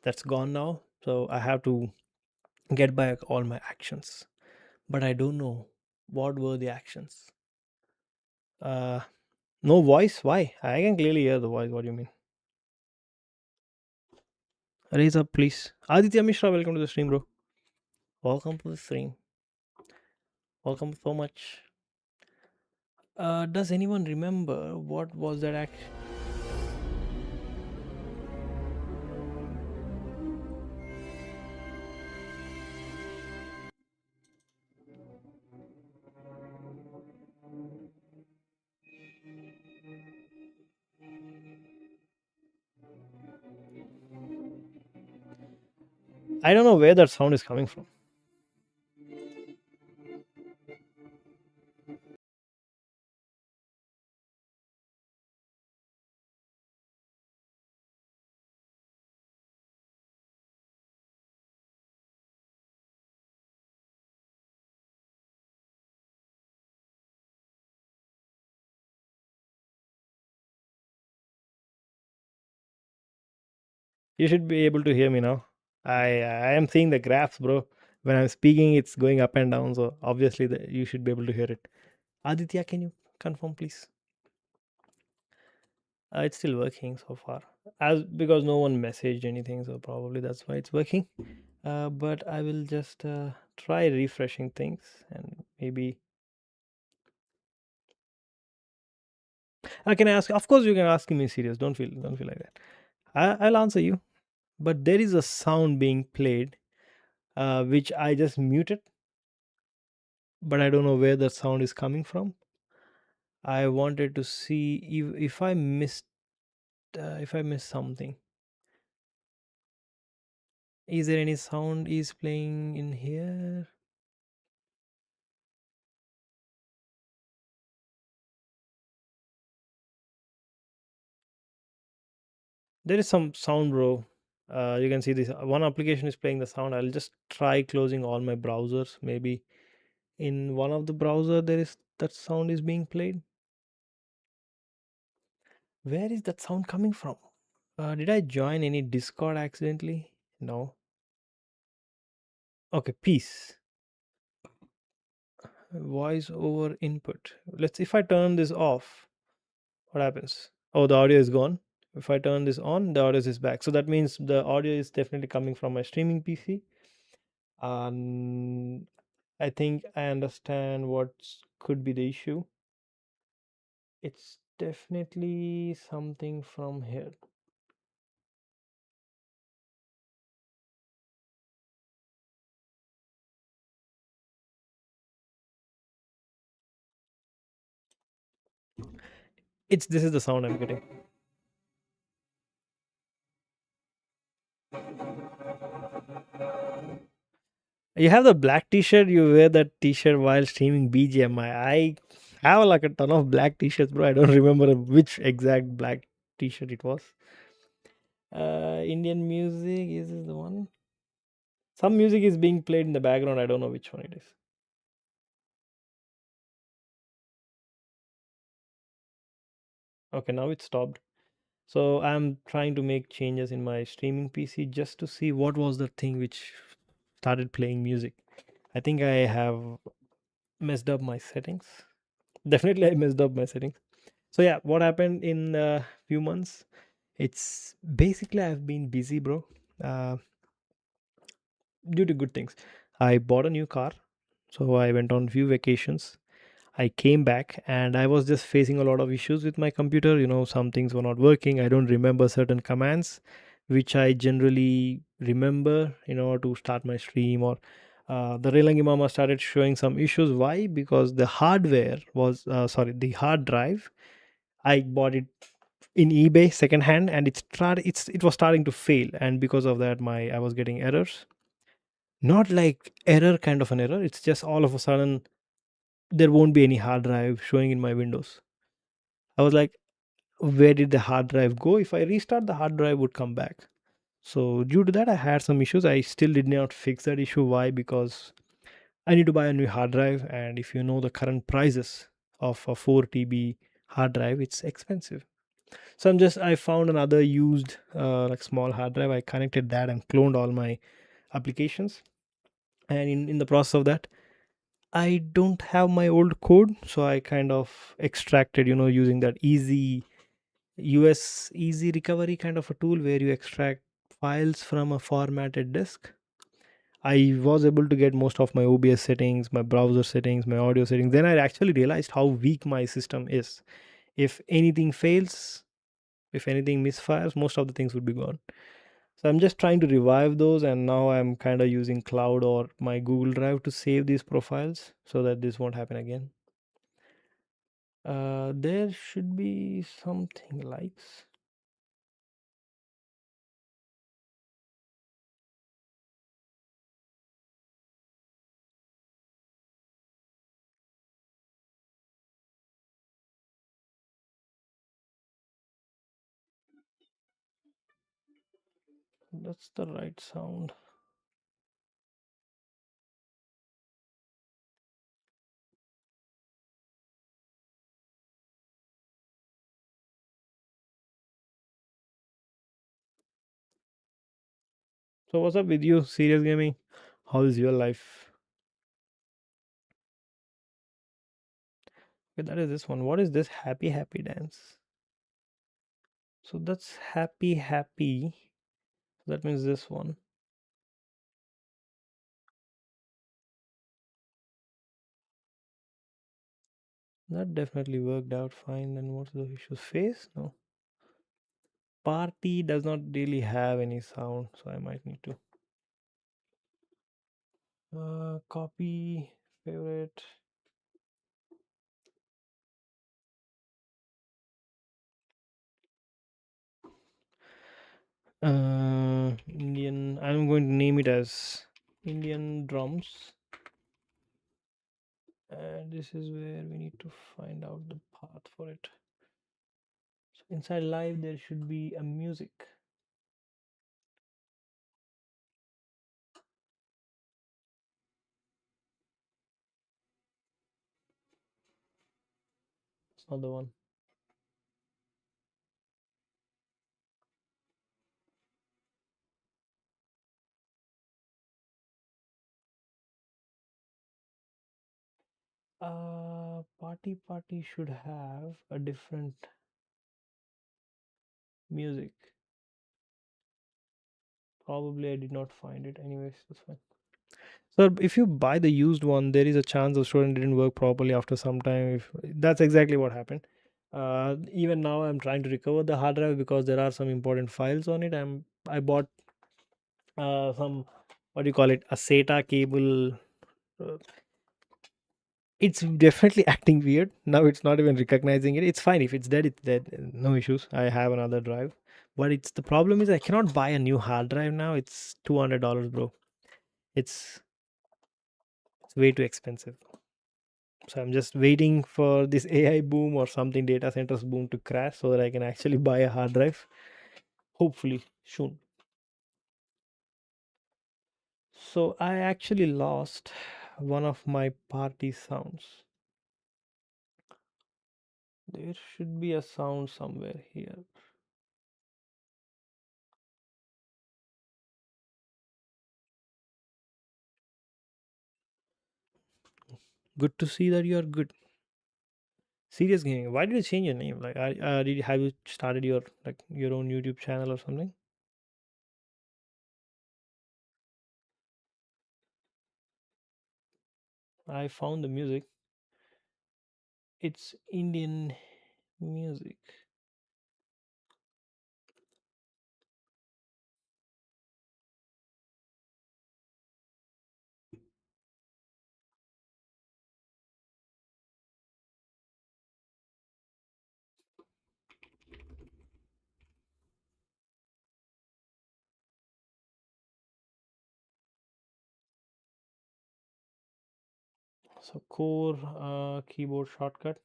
that's gone now. So I have to get back all my actions. But I don't know what were the actions. Uh, no voice. Why? I can clearly hear the voice. What do you mean? Raise up, please. Aditya Mishra, welcome to the stream, bro. Welcome to the stream. Welcome so much. Does anyone remember what was that action? I don't know where that sound is coming from. You should be able to hear me now. I am seeing the graphs, bro. When I'm speaking, it's going up and down. So obviously, you should be able to hear it. Aditya, can you confirm, please? It's still working so far, as because no one messaged anything, so probably that's why it's working. But I will just try refreshing things and maybe. Can I ask? Of course, you can ask me serious. Don't feel like that. I'll answer you. But there is a sound being played, which I just muted, but I don't know where the sound is coming from. I wanted to see if I missed something. Is there any sound is playing in here? There is some sound, bro. You can see this one application is playing the sound. I'll just try closing all my browsers. Maybe in one of the browser there is that sound is being played. Where is that sound coming from? Did I join any Discord accidentally? No. Okay, peace. Voice over input. Let's if I turn this off, what happens? Oh, the audio is gone. If I turn this on, the audio is back. So that means the audio is definitely coming from my streaming PC. I think I understand what could be the issue. It's definitely something from here. It's this is the sound I'm getting. You have the black t-shirt, you wear that t-shirt while streaming BGMI. I have like a ton of black t-shirts, bro. I don't remember which exact black t-shirt it was. Indian music, is this the one? Some music is being played in the background. I don't know which one it is. Okay, now it stopped. So I'm trying to make changes in my streaming PC just to see what was the thing which started playing music. I think I have messed up my settings. Definitely, I messed up my settings. So yeah, what happened in a few months? It's basically I've been busy, bro. Uh, due to good things, I bought a new car, so I went on few vacations. I came back and I was just facing a lot of issues with my computer. Some things were not working. I don't remember certain commands, which I generally remember in order to start my stream. Or the Relangi Mama started showing some issues. Why? Because the hardware was, the hard drive. I bought it in eBay secondhand, and it was starting to fail, and because of that, I was getting errors. Not like error kind of an error. It's just all of a sudden there won't be any hard drive showing in my Windows. I was like, where did the hard drive go? If I restart, the hard drive would come back. So due to that, I had some issues. I still did not fix that issue. Why? Because I need to buy a new hard drive, and if you know the current prices of a 4 TB hard drive, it's expensive. So I found another used like small hard drive. I connected that and cloned all my applications. And in the process of that, I don't have my old code, so I kind of extracted, using that easy recovery kind of a tool where you extract files from a formatted disk. I was able to get most of my OBS settings, my browser settings, my audio settings. Then I actually realized how weak my system is. If anything fails, if anything misfires, most of the things would be gone. So I'm just trying to revive those, and now I'm kind of using cloud or my Google Drive to save these profiles so that this won't happen again. There should be something likes. That's the right sound. So what's up with you, serious gaming? How is your life? Okay, that is this one. What is this happy happy dance? So that's happy happy. That means this one. That definitely worked out fine. Then what's the issue? Face? No. Party does not really have any sound, so I might need to copy favorite. Indian. I'm going to name it as Indian drums. And this is where we need to find out the path for it. So inside live there should be a music. It's not the one. Party should have a different music. Probably I did not find it. Anyways, that's fine. So if you buy the used one, there is a chance the student didn't work properly after some time. If that's exactly what happened. Even now I'm trying to recover the hard drive because there are some important files on it. I bought some, what do you call it, a SATA cable. uh, it's definitely acting weird now. It's not even recognizing it. It's fine if it's dead. It's dead. No issues. I have another drive, but it's the problem is I cannot buy a new hard drive now. It's $200, bro. It's it's way too expensive. So I'm just waiting for this AI boom or something, data centers boom, to crash so that I can actually buy a hard drive, hopefully soon. So I actually lost one of my party sounds. There should be a sound somewhere here. Good to see that you are good. Serious gaming. Why did you change your name? Like, have you started your your own YouTube channel or something? I found the music. It's Indian music. So core keyboard shortcut,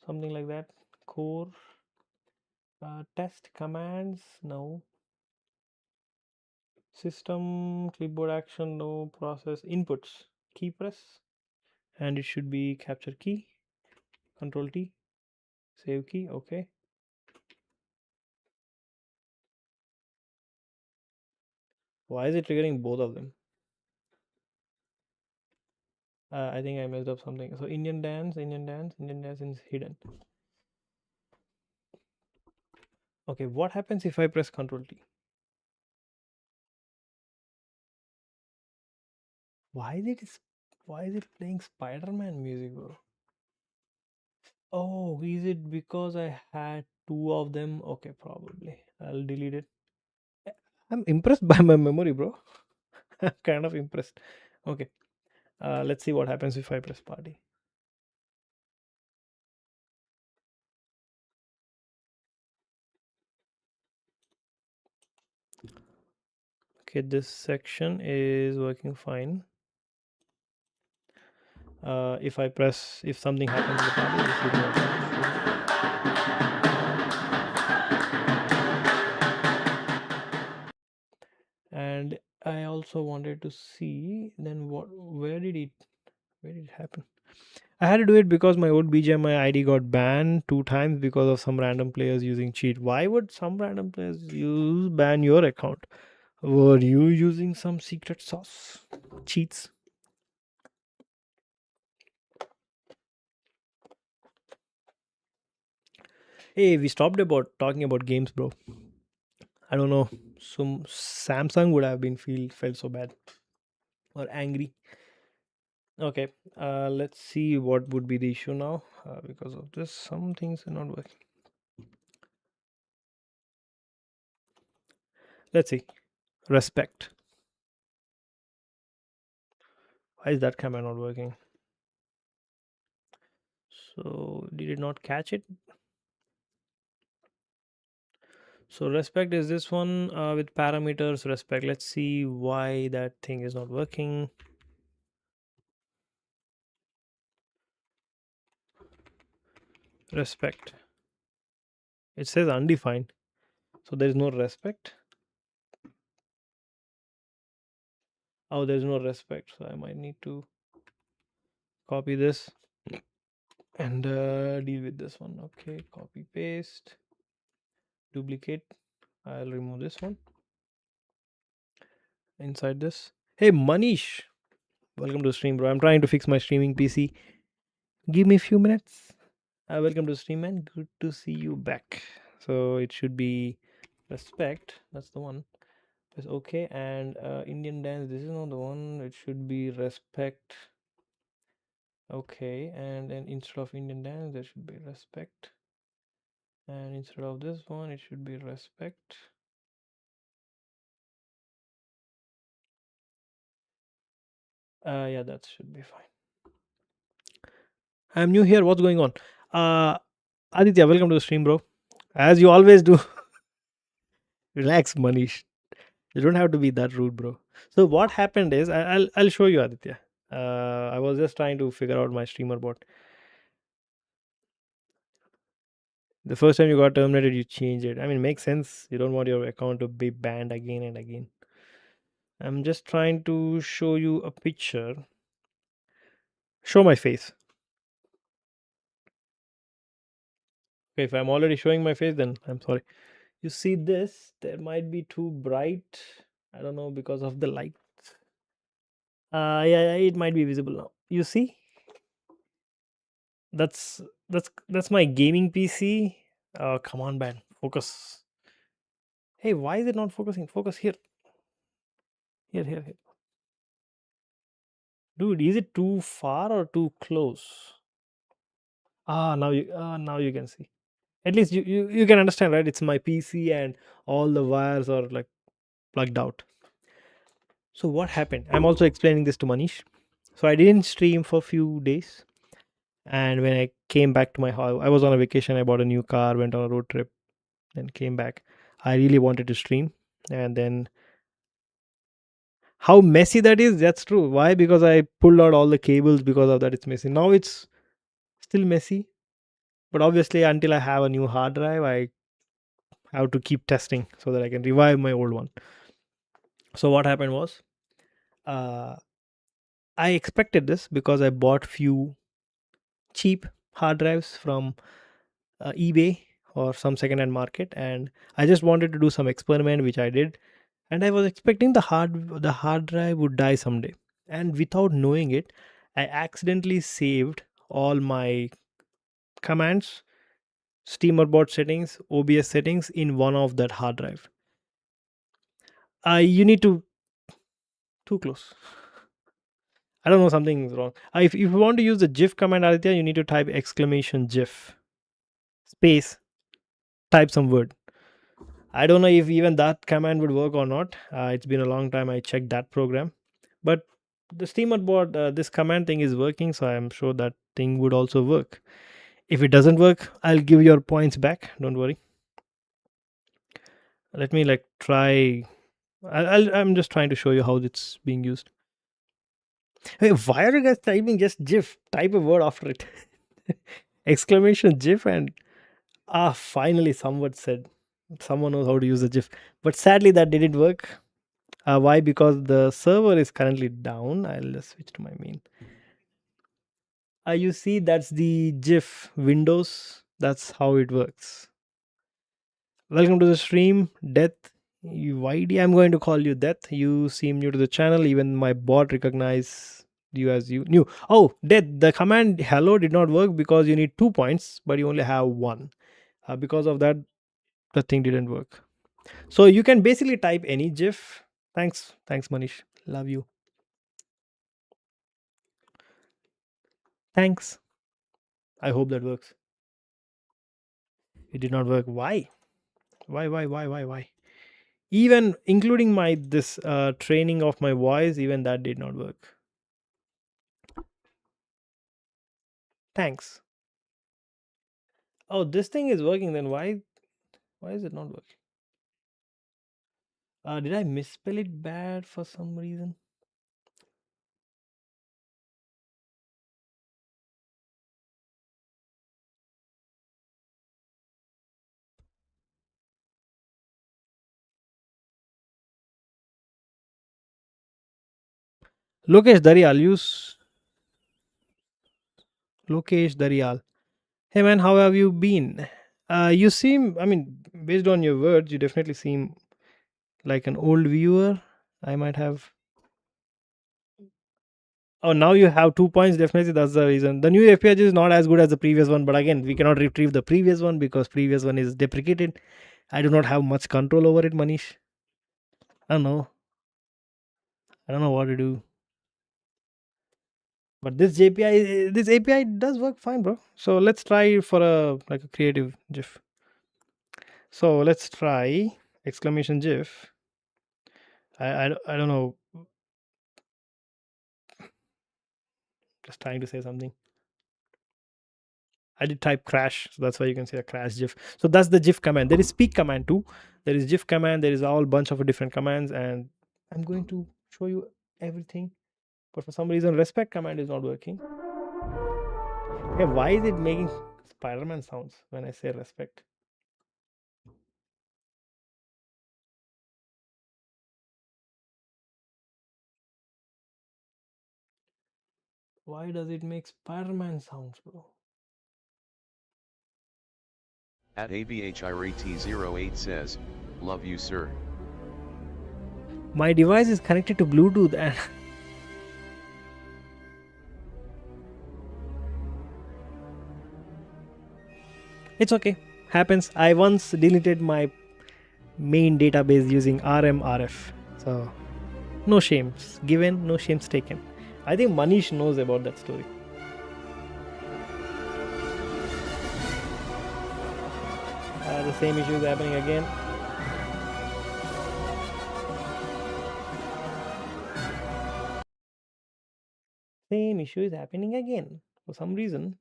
something like that. Core test commands. No. System clipboard action. No. Process inputs. Key press, and it should be capture key. Control T. Save key. Okay. Why is it triggering both of them? I think I messed up something. So Indian dance, Indian dance, Indian dance is hidden. Okay, what happens if I press Control T? Why is it why is it playing Spider-Man music, bro? Oh, is it because I had two of them? Okay, probably. I'll delete it. I'm impressed by my memory, bro. I'm kind of impressed. Okay, let's see what happens if I press party. Okay, this section is working fine. If something happens in the party, this is not. And I also wanted to see then where did it happen? I had to do it because my old BGMI ID got banned 2 times because of some random players using cheat. Why would some random players use ban your account? Were you using some secret sauce cheats? Hey, we stopped about talking about games, bro. I don't know. Some Samsung would have been felt so bad or angry. Okay, let's see what would be the issue now. Because of this, some things are not working. Let's see. Respect. Why is that camera not working? So did it not catch it? So respect is this one with parameters respect. Let's see why that thing is not working. Respect. It says undefined. So there is no respect. Oh, there's no respect. So I might need to copy this and deal with this one. Okay, copy paste, duplicate. I'll remove this one inside this. Hey Manish, welcome to the stream, bro. I'm trying to fix my streaming PC. Give me a few minutes. Welcome to the stream, man. Good to see you back. So it should be respect. That's the one. It's okay. And Indian dance. This is not the one. It should be respect. Okay. And then instead of Indian dance, there should be respect. And instead of this one, it should be respect. Yeah, that should be fine. I'm new here. What's going on? Uh, Aditya, welcome to the stream, bro. As you always do. Relax, Manish. You don't have to be that rude, bro. So what happened is I'll show you, Aditya. I was just trying to figure out my streamer bot. The first time you got terminated, you changed it. I mean, it makes sense. You don't want your account to be banned again and again. I'm just trying to show you a picture. Show my face. Okay, if I'm already showing my face, then I'm sorry. You see this? There might be too bright. I don't know because of the light. Yeah, it might be visible now. You see? That's that's my gaming PC. Come on, man, focus. Hey, why is it not focusing? Focus here, here. Dude, is it too far or too close? Now you can see. At least you can understand, right? It's my PC and all the wires are like plugged out. So what happened? I'm also explaining this to Manish. So I didn't stream for a few days, and when I came back to my house, I was on a vacation. I bought a new car, went on a road trip, then came back. I really wanted to stream, and then how messy that is. That's true. Why? Because I pulled out all the cables. Because of that, it's messy. Now it's still messy, but obviously, until I have a new hard drive, I have to keep testing so that I can revive my old one. So what happened was, uh, I expected this because I bought few cheap hard drives from eBay or some second-hand market, and I just wanted to do some experiment, which I did, and I was expecting the hard drive would die someday, and without knowing it, I accidentally saved all my commands, steamer board settings, OBS settings in one of that hard drive. You need to too close. I don't know, something's wrong. If you want to use the GIF command, Aditya, you need to type exclamation GIF space, type some word. I don't know if even that command would work or not. It's been a long time I checked that program, but the steamer board, this command thing is working, so I'm sure that thing would also work. If it doesn't work, I'll give your points back. Don't worry. Let me like try. I'm just trying to show you how it's being used. Hey, why are you guys typing just GIF? Type a word after it. Exclamation GIF and finally someone said someone knows how to use the GIF. But sadly that didn't work. Why? Because the server is currently down. I'll just switch to my main. You see, that's the GIF Windows. That's how it works. Welcome to the stream, Death. YD, I'm going to call you Death. You seem new to the channel. Even my bot recognize you as you new. Oh, Death. The command hello did not work because you need 2 points, but you only have one. Because of that, the thing didn't work. So you can basically type any GIF. Thanks, Manish. Love you. Thanks. I hope that works. It did not work. Why? Why? Even including my this training of my voice, even that did not work. Thanks. Oh, this thing is working. Then why is it not working? Did I misspell it bad for some reason? Lokesh Darial, Lokesh Darial. Hey man, how have you been? You seem, I mean, based on your words, you definitely seem like an old viewer. I might have. Oh, now you have 2 points. Definitely, that's the reason. The new FPH is not as good as the previous one, but again, we cannot retrieve the previous one because previous one is deprecated. I do not have much control over it, Manish. I don't know. I don't know what to do. But this API does work fine, bro. So let's try for a creative GIF. So let's try exclamation GIF. I don't know. Just trying to say something. I did type crash, so that's why you can see a crash GIF. So that's the GIF command. There is speak command too. There is GIF command. There is a whole bunch of different commands, and I'm going to show you everything. But for some reason, respect command is not working. Hey, why is it making Spider-Man sounds when I say respect? Why does it make Spider-Man sounds, bro? At ABHIRAT08 says, love you sir. My device is connected to Bluetooth and It's okay. Happens. I once deleted my main database using RMRF. So no shames given, no shames taken. I think Manish knows about that story. The same issue is happening again. Same issue is happening again for some reason.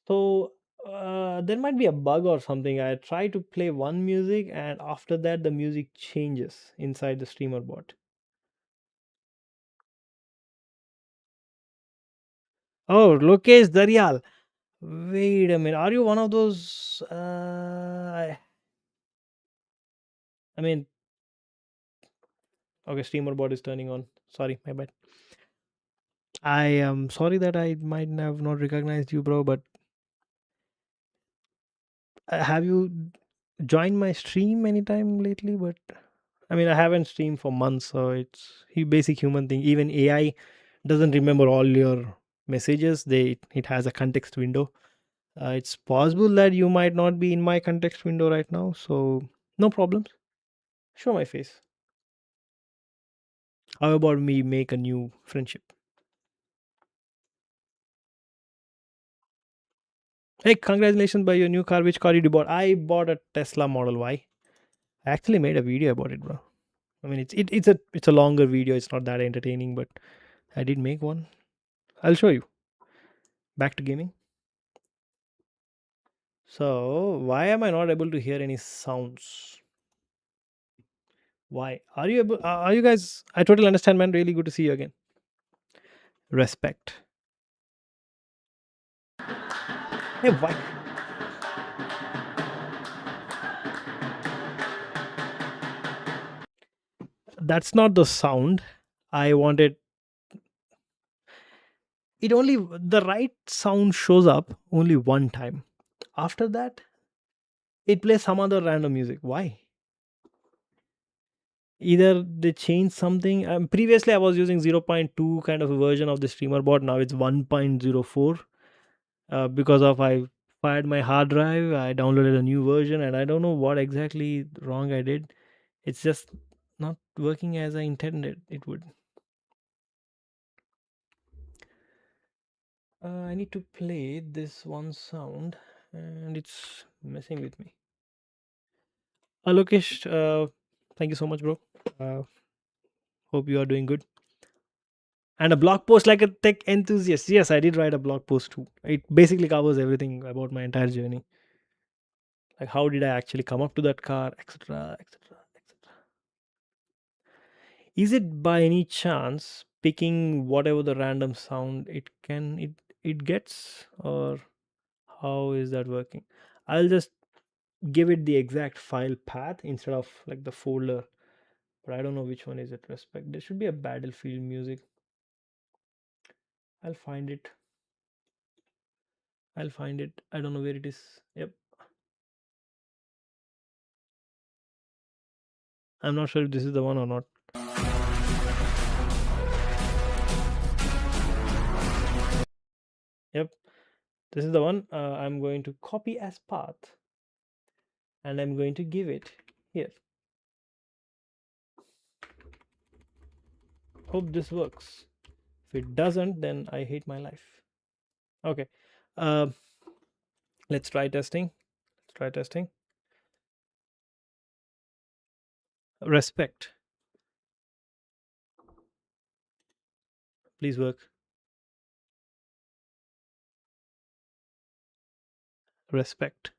So there might be a bug or something. I try to play one music and after that the music changes inside the streamer bot. Oh, Lokesh Daryal. Wait a minute. Are you one of those? I mean, okay, streamer bot is turning on. Sorry, my bad. I am sorry that I might have not recognized you, bro. But have you joined my stream anytime lately? But I mean, I haven't streamed for months, so it's basic human thing. Even AI doesn't remember all your messages. It has a context window. It's possible that you might not be in my context window right now, so no problems. Show my face. How about me make a new friendship? Hey, congratulations by your new car. Which car did you bought? I bought a Tesla Model Y. I actually made a video about it, bro. I mean, it's a longer video. It's not that entertaining, but I did make one. I'll show you. Back to gaming. So why am I not able to hear any sounds? Why are you able? Are you guys? I totally understand, man. Really good to see you again. Respect. Hey, why? That's not the sound I wanted. It only the right sound shows up only one time. After that, it plays some other random music. Why? Either they changed something. Previously, I was using zero point 0.2 kind of a version of the streamer bot. Now it's 1.04. Because of I fired my hard drive, I downloaded a new version, and I don't know what exactly wrong I did. It's just not working as I intended it would. I need to play this one sound, and it's messing with me. Lokesh, thank you so much, bro. Uh, Hope you are doing good. And a blog post like a tech enthusiast. Yes, I did write a blog post too. It basically covers everything about my entire journey. Like how did I actually come up to that car, etc., etc., etc. Is it by any chance picking whatever the random sound it gets, or how is that working? I'll just give it the exact file path instead of like the folder, but I don't know which one is it. Respect. There should be a battlefield music. I'll find it. I'll find it. I don't know where it is. Yep. I'm not sure if this is the one or not. Yep. This is the one. I'm going to copy as path and I'm going to give it here. Hope this works. If it doesn't, then I hate my life. Okay. Uh, let's try testing. Let's try testing. Respect. Please work. Respect.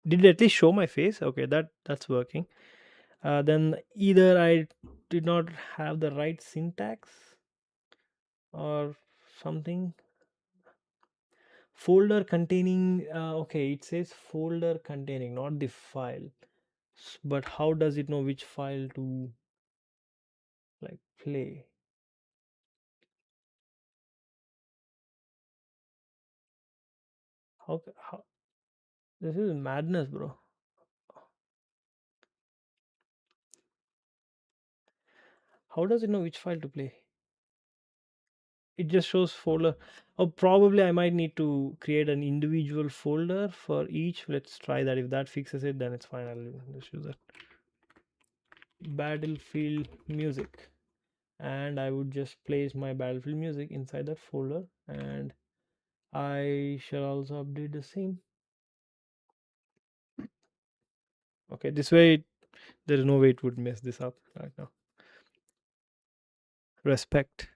Did it at least show my face? Okay, that's working. Then either I did not have the right syntax or something. Folder containing. Okay, it says folder containing, not the file. But how does it know which file to like play? How this is madness, bro. How does it know which file to play? it just shows folder. Or probably I might need to create an individual folder for each. Let's try that. If that fixes it, then it's fine. I'll just use that. Battlefield music, and I would just place my Battlefield music inside that folder, and I shall also update the same. Okay, this way there is no way it would mess this up right now. Respect.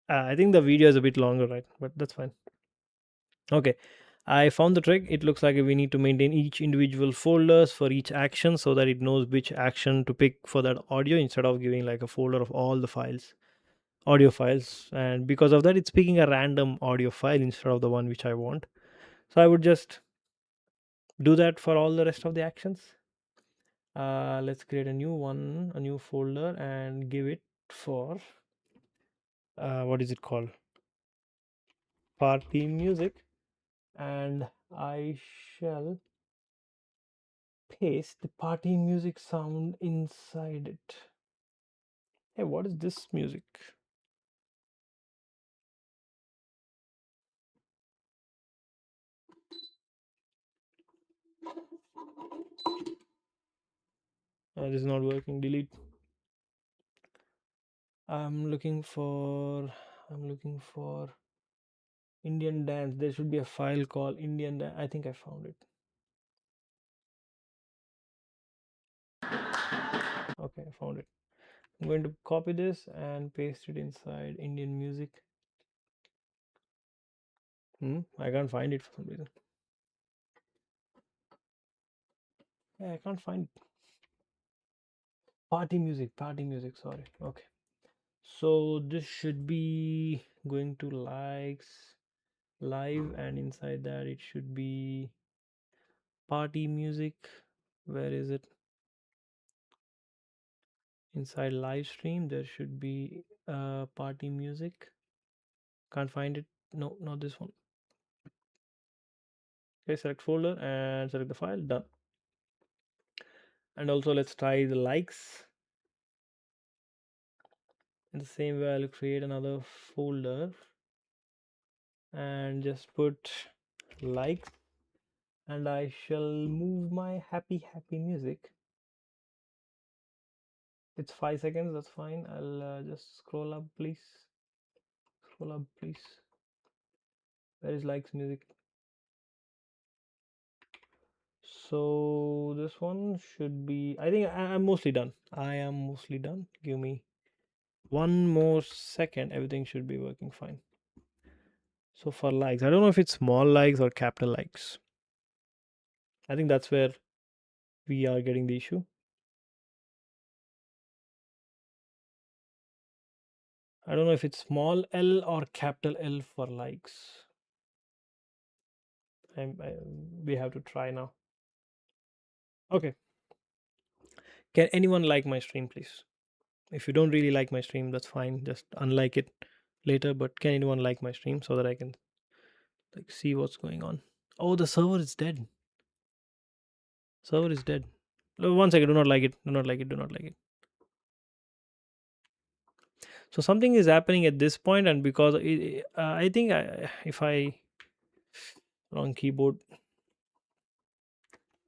I think the video is a bit longer, right? But that's fine. Okay, I found the trick. It looks like we need to maintain each individual folders for each action so that it knows which action to pick for that audio instead of giving like a folder of all the files, audio files. And because of that, it's picking a random audio file instead of the one which I want. So I would just do that for all the rest of the actions. Let's create a new one, a new folder, and give it for what is it called? Party music. And I shall paste the party music sound inside it. Hey, what is this music? This is not working. Delete. I'm looking for Indian dance. There should be a file called Indian dance. I think I found it. Okay, I found it. I'm going to copy this and paste it inside Indian music. I can't find it for some reason. Yeah, I can't find it. Party music, sorry. Okay. So this should be going to likes live, and inside that it should be party music. Where is it? Inside live stream there should be party music. Can't find it. No, not this one. Okay, select folder and select the file. Done. And also let's try the likes. In the same way, I'll create another folder and just put likes, and I shall move my happy music. It's 5 seconds, that's fine. I'll just scroll up, please. Scroll up, please. Where is likes music? So this one should be, I think I'm mostly done. I am mostly done. Give me one more second. Everything should be working fine. So for likes, I don't know if it's small likes or capital likes. I think that's where we are getting the issue. I don't know if it's small L or capital L for likes. We have to try now. Okay. Can anyone like my stream, please? If you don't really like my stream, that's fine. Just unlike it later. But can anyone like my stream so that I can like see what's going on? Oh, the server is dead. Server is dead. Oh, 1 second. Do not like it. Do not like it. Do not like it. So something is happening at this point, and because I think if I wrong keyboard.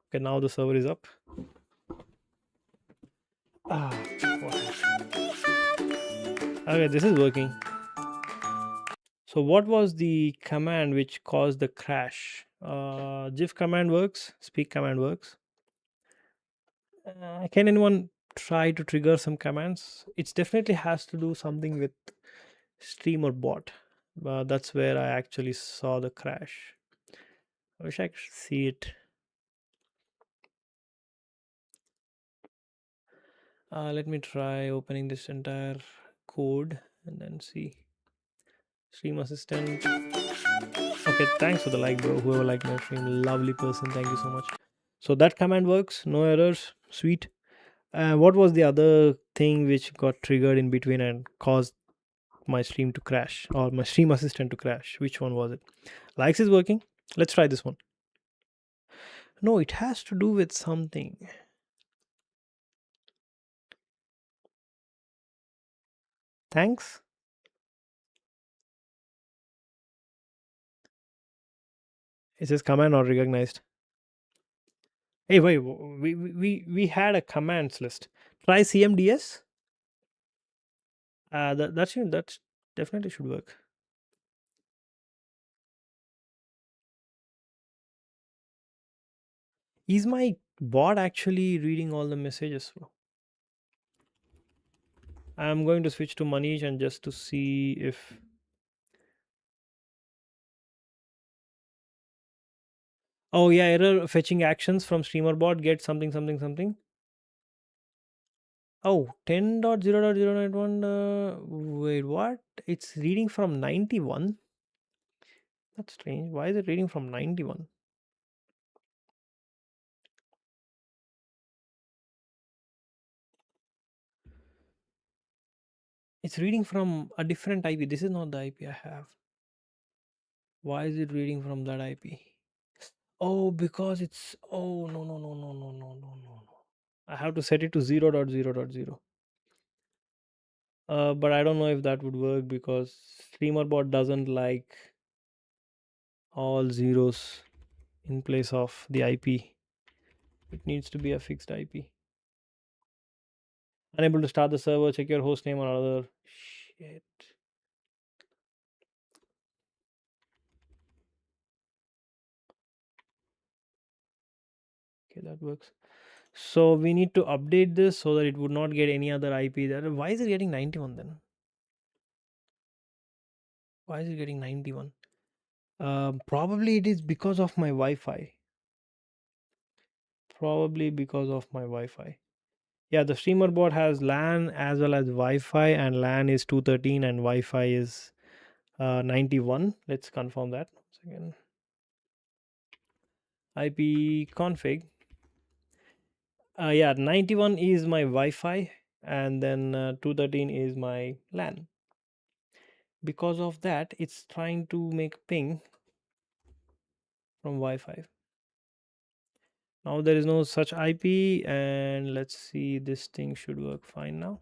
Okay, now the server is up. Okay, this is working. So what was the command which caused the crash? GIF command works, speak command works. Can anyone try to trigger some commands? It definitely has to do something with stream or bot. That's where I actually saw the crash. I wish I could see it. Let me try opening this entire code and then see. Stream assistant. Okay, thanks for the like, bro. Whoever liked my stream, lovely person. Thank you so much. So that command works, no errors. Sweet. What was the other thing which got triggered in between and caused my stream to crash, or my stream assistant to crash? Which one was it? Likes is working. Let's try this one. No, it has to do with something. Thanks. It says command not recognized. Hey, wait, we had a commands list. Try CMDS. That's definitely should work. Is my bot actually reading all the messages? I'm going to switch to Manish and just to see if. Oh yeah, error fetching actions from streamer bot get something something something. Oh, 10.0.0.1. Wait, what? It's reading from 91. That's strange. Why is it reading from 91? It's reading from a different IP. This is not the IP I have. Why is it reading from that IP? Oh, because it's. Oh, no, no, no, no, no, no, no, no, no. I have to set it to 0.0.0. But I don't know if that would work because StreamerBot doesn't like all zeros in place of the IP. It needs to be a fixed IP. Unable to start the server, check your host name or other. Shit. Okay, that works. So we need to update this so that it would not get any other IP there. Why is it getting 91 then? Why is it getting 91? Probably it is because of my Wi-Fi. Probably because of my Wi-Fi. Yeah, the streamer bot has LAN as well as Wi-Fi, and LAN is 213 and Wi-Fi is 91. Let's confirm that. Once again, IP config. Yeah, 91 is my Wi-Fi, and then 213 is my LAN. Because of that, it's trying to make ping from Wi-Fi. Now there is no such IP, and let's see, this thing should work fine now.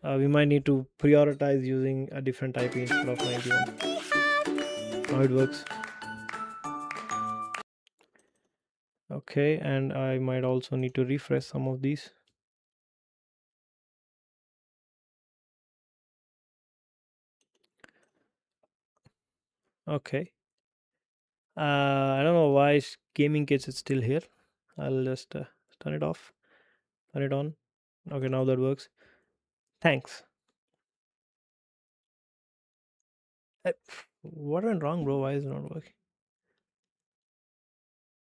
We might need to prioritize using a different IP instead of 91. Now it works. Okay, and I might also need to refresh some of these. Okay. I don't know why gaming kits is still here. I'll just turn it off, turn it on. Okay, now that works. Thanks. What went wrong, bro? Why is it not working?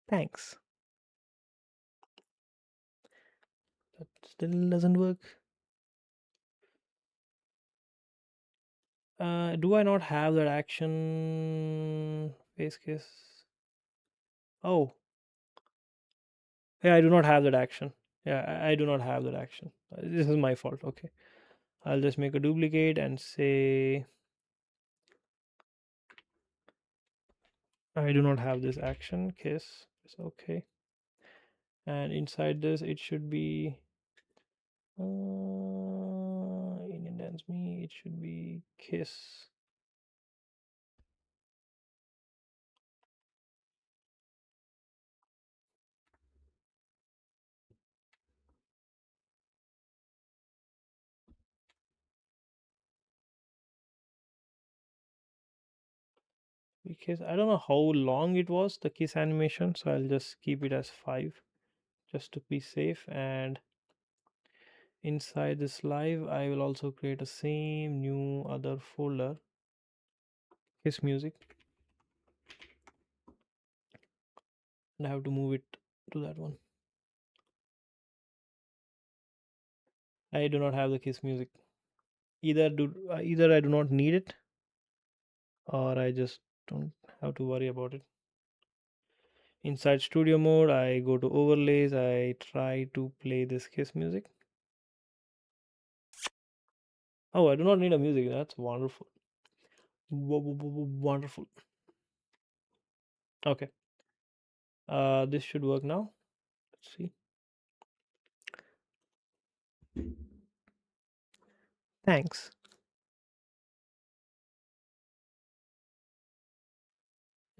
Thanks. That still doesn't work. Do I not have that action face case? Oh, yeah, I do not have that action. Yeah, I do not have that action. This is my fault. Okay, I'll just make a duplicate and say I do not have this action kiss. It's okay. And inside this, it should be Indian dance me. It should be kiss. Because I don't know how long it was the kiss animation, so I'll just keep it as 5 just to be safe. And inside this live, I will also create a same new other folder, kiss music, and I have to move it to that one. I do not have the kiss music. Either I do not need it, or I just don't have to worry about it. Inside studio mode, I go to overlays, I try to play this kiss music. Oh, I do not need a music. That's wonderful. Wonderful. Okay. This should work now. Let's see. Thanks.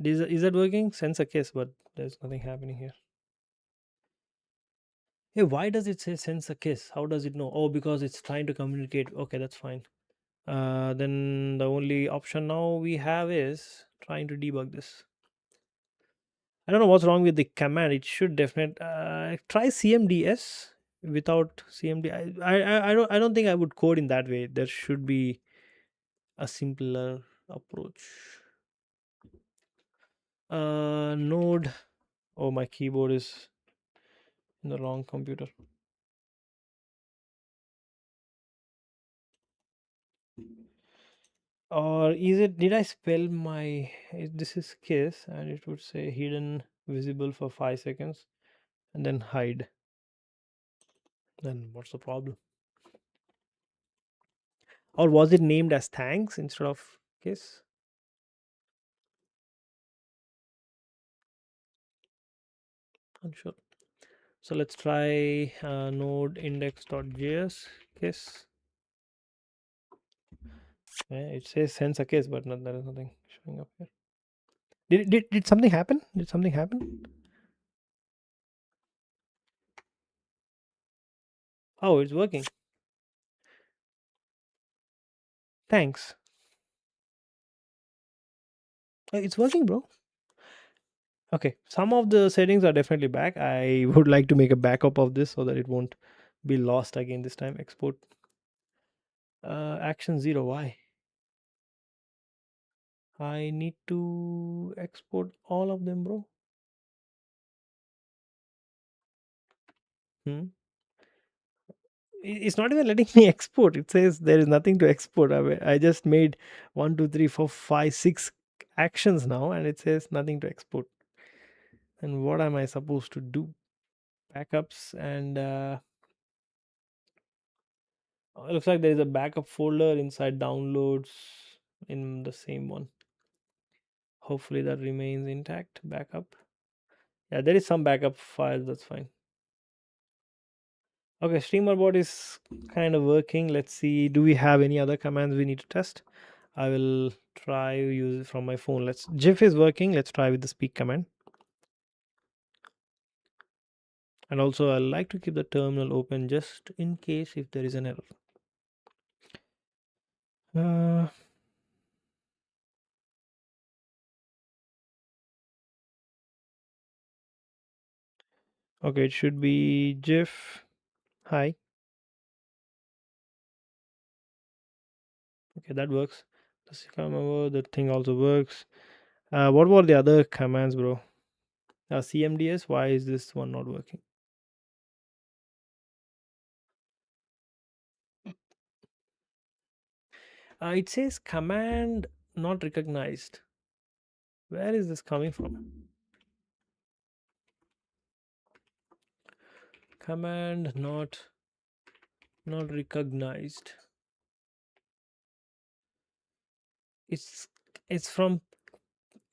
Is that working? Sense a case, but there's nothing happening here. Hey, why does it say sense a kiss? How does it know? Oh, because it's trying to communicate. Okay, that's fine. Then the only option now we have is trying to debug this. I don't know what's wrong with the command. It should definitely try CMDS without CMD. I don't think I would code in that way. There should be a simpler approach. Node. Oh, my keyboard is in the wrong computer. Or is it, did I spell my, this is kiss and it would say hidden visible for 5 seconds and then hide. Then what's the problem? Or was it named as thanks instead of kiss? Unsure. So let's try node index.js kiss. Yeah, it says sends a kiss, but not, there is nothing showing up here. Did something happen? Did something happen? Oh, it's working. Thanks. It's working, bro. Okay, some of the settings are definitely back. I would like to make a backup of this so that it won't be lost again this time. Export action 0. Why? I need to export all of them, bro. Hmm? It's not even letting me export. It says there is nothing to export. I just made 1, 2, 3, 4, 5, 6 actions now, and it says nothing to export. And what am I supposed to do? Backups and it looks like there is a backup folder inside downloads in the same one. Hopefully that remains intact. Backup. Yeah, there is some backup files. That's fine. Okay, streamer bot is kind of working. Let's see. Do we have any other commands we need to test? I will try use it from my phone. Let's GIF is working. Let's try with the speak command. And also I like to keep the terminal open just in case if there is an error. Okay, it should be GIF. Hi. Okay, that works. The thing also works. What were the other commands, bro? CMDS. Why is this one not working? It says command not recognized. Where is this coming from? Command not recognized. It's from,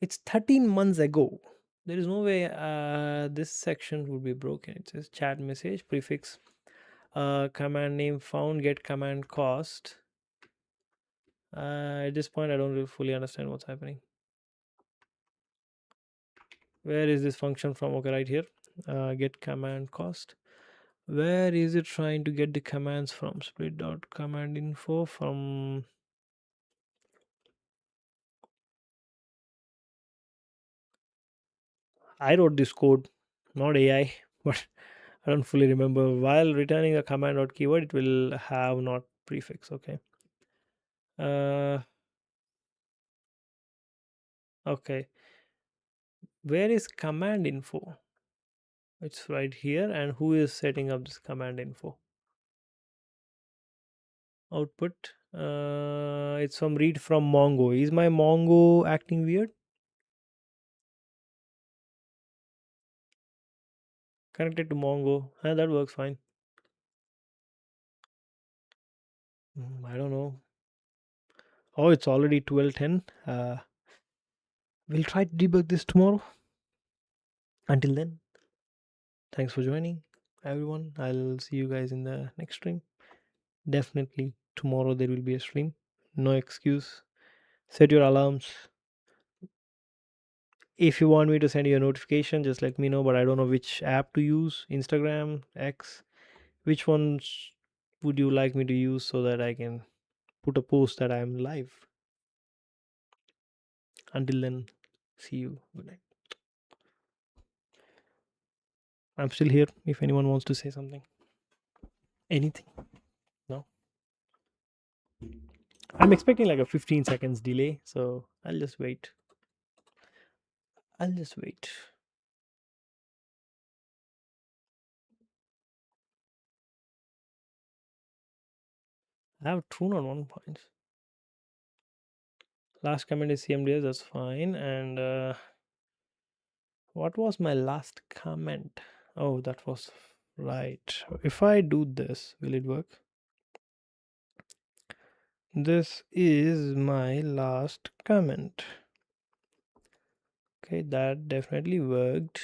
it's 13 months ago. There is no way this section would be broken. It says chat message prefix command name found get command cost. At this point I don't really fully understand what's happening. Where is this function from? Okay, right here. Get command cost. Where is it trying to get the commands from? Split dot command info from. I wrote this code, not AI, but I don't fully remember. While returning a command dot keyword, it will have not prefix. Okay. Uh, okay. Where is command info? It's right here. And who is setting up this command info? Output. It's from read from Mongo. Is my Mongo acting weird? Connected to Mongo. That works fine. I don't know. Oh, it's already 12:10. We'll try to debug this tomorrow. Until then, thanks for joining, everyone. I'll see you guys in the next stream. Definitely tomorrow there will be a stream. No excuse. Set your alarms. If you want me to send you a notification, just let me know. But I don't know which app to use. Instagram, X. Which ones would you like me to use so that I can put a post that I am live? Until then, see you. Good night. I'm still here if anyone wants to say something. Anything? No? I'm expecting like a 15 seconds delay, so I'll just wait. I'll just wait. I have true on 1 point. Last comment is CMDS, that's fine. And what was my last comment? Oh, that was right. If I do this, will it work? This is my last comment. Okay, that definitely worked.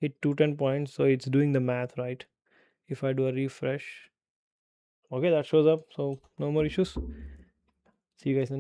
Hit 210 points, so it's doing the math, right? If I do a refresh, okay, that shows up, so no more issues. See you guys in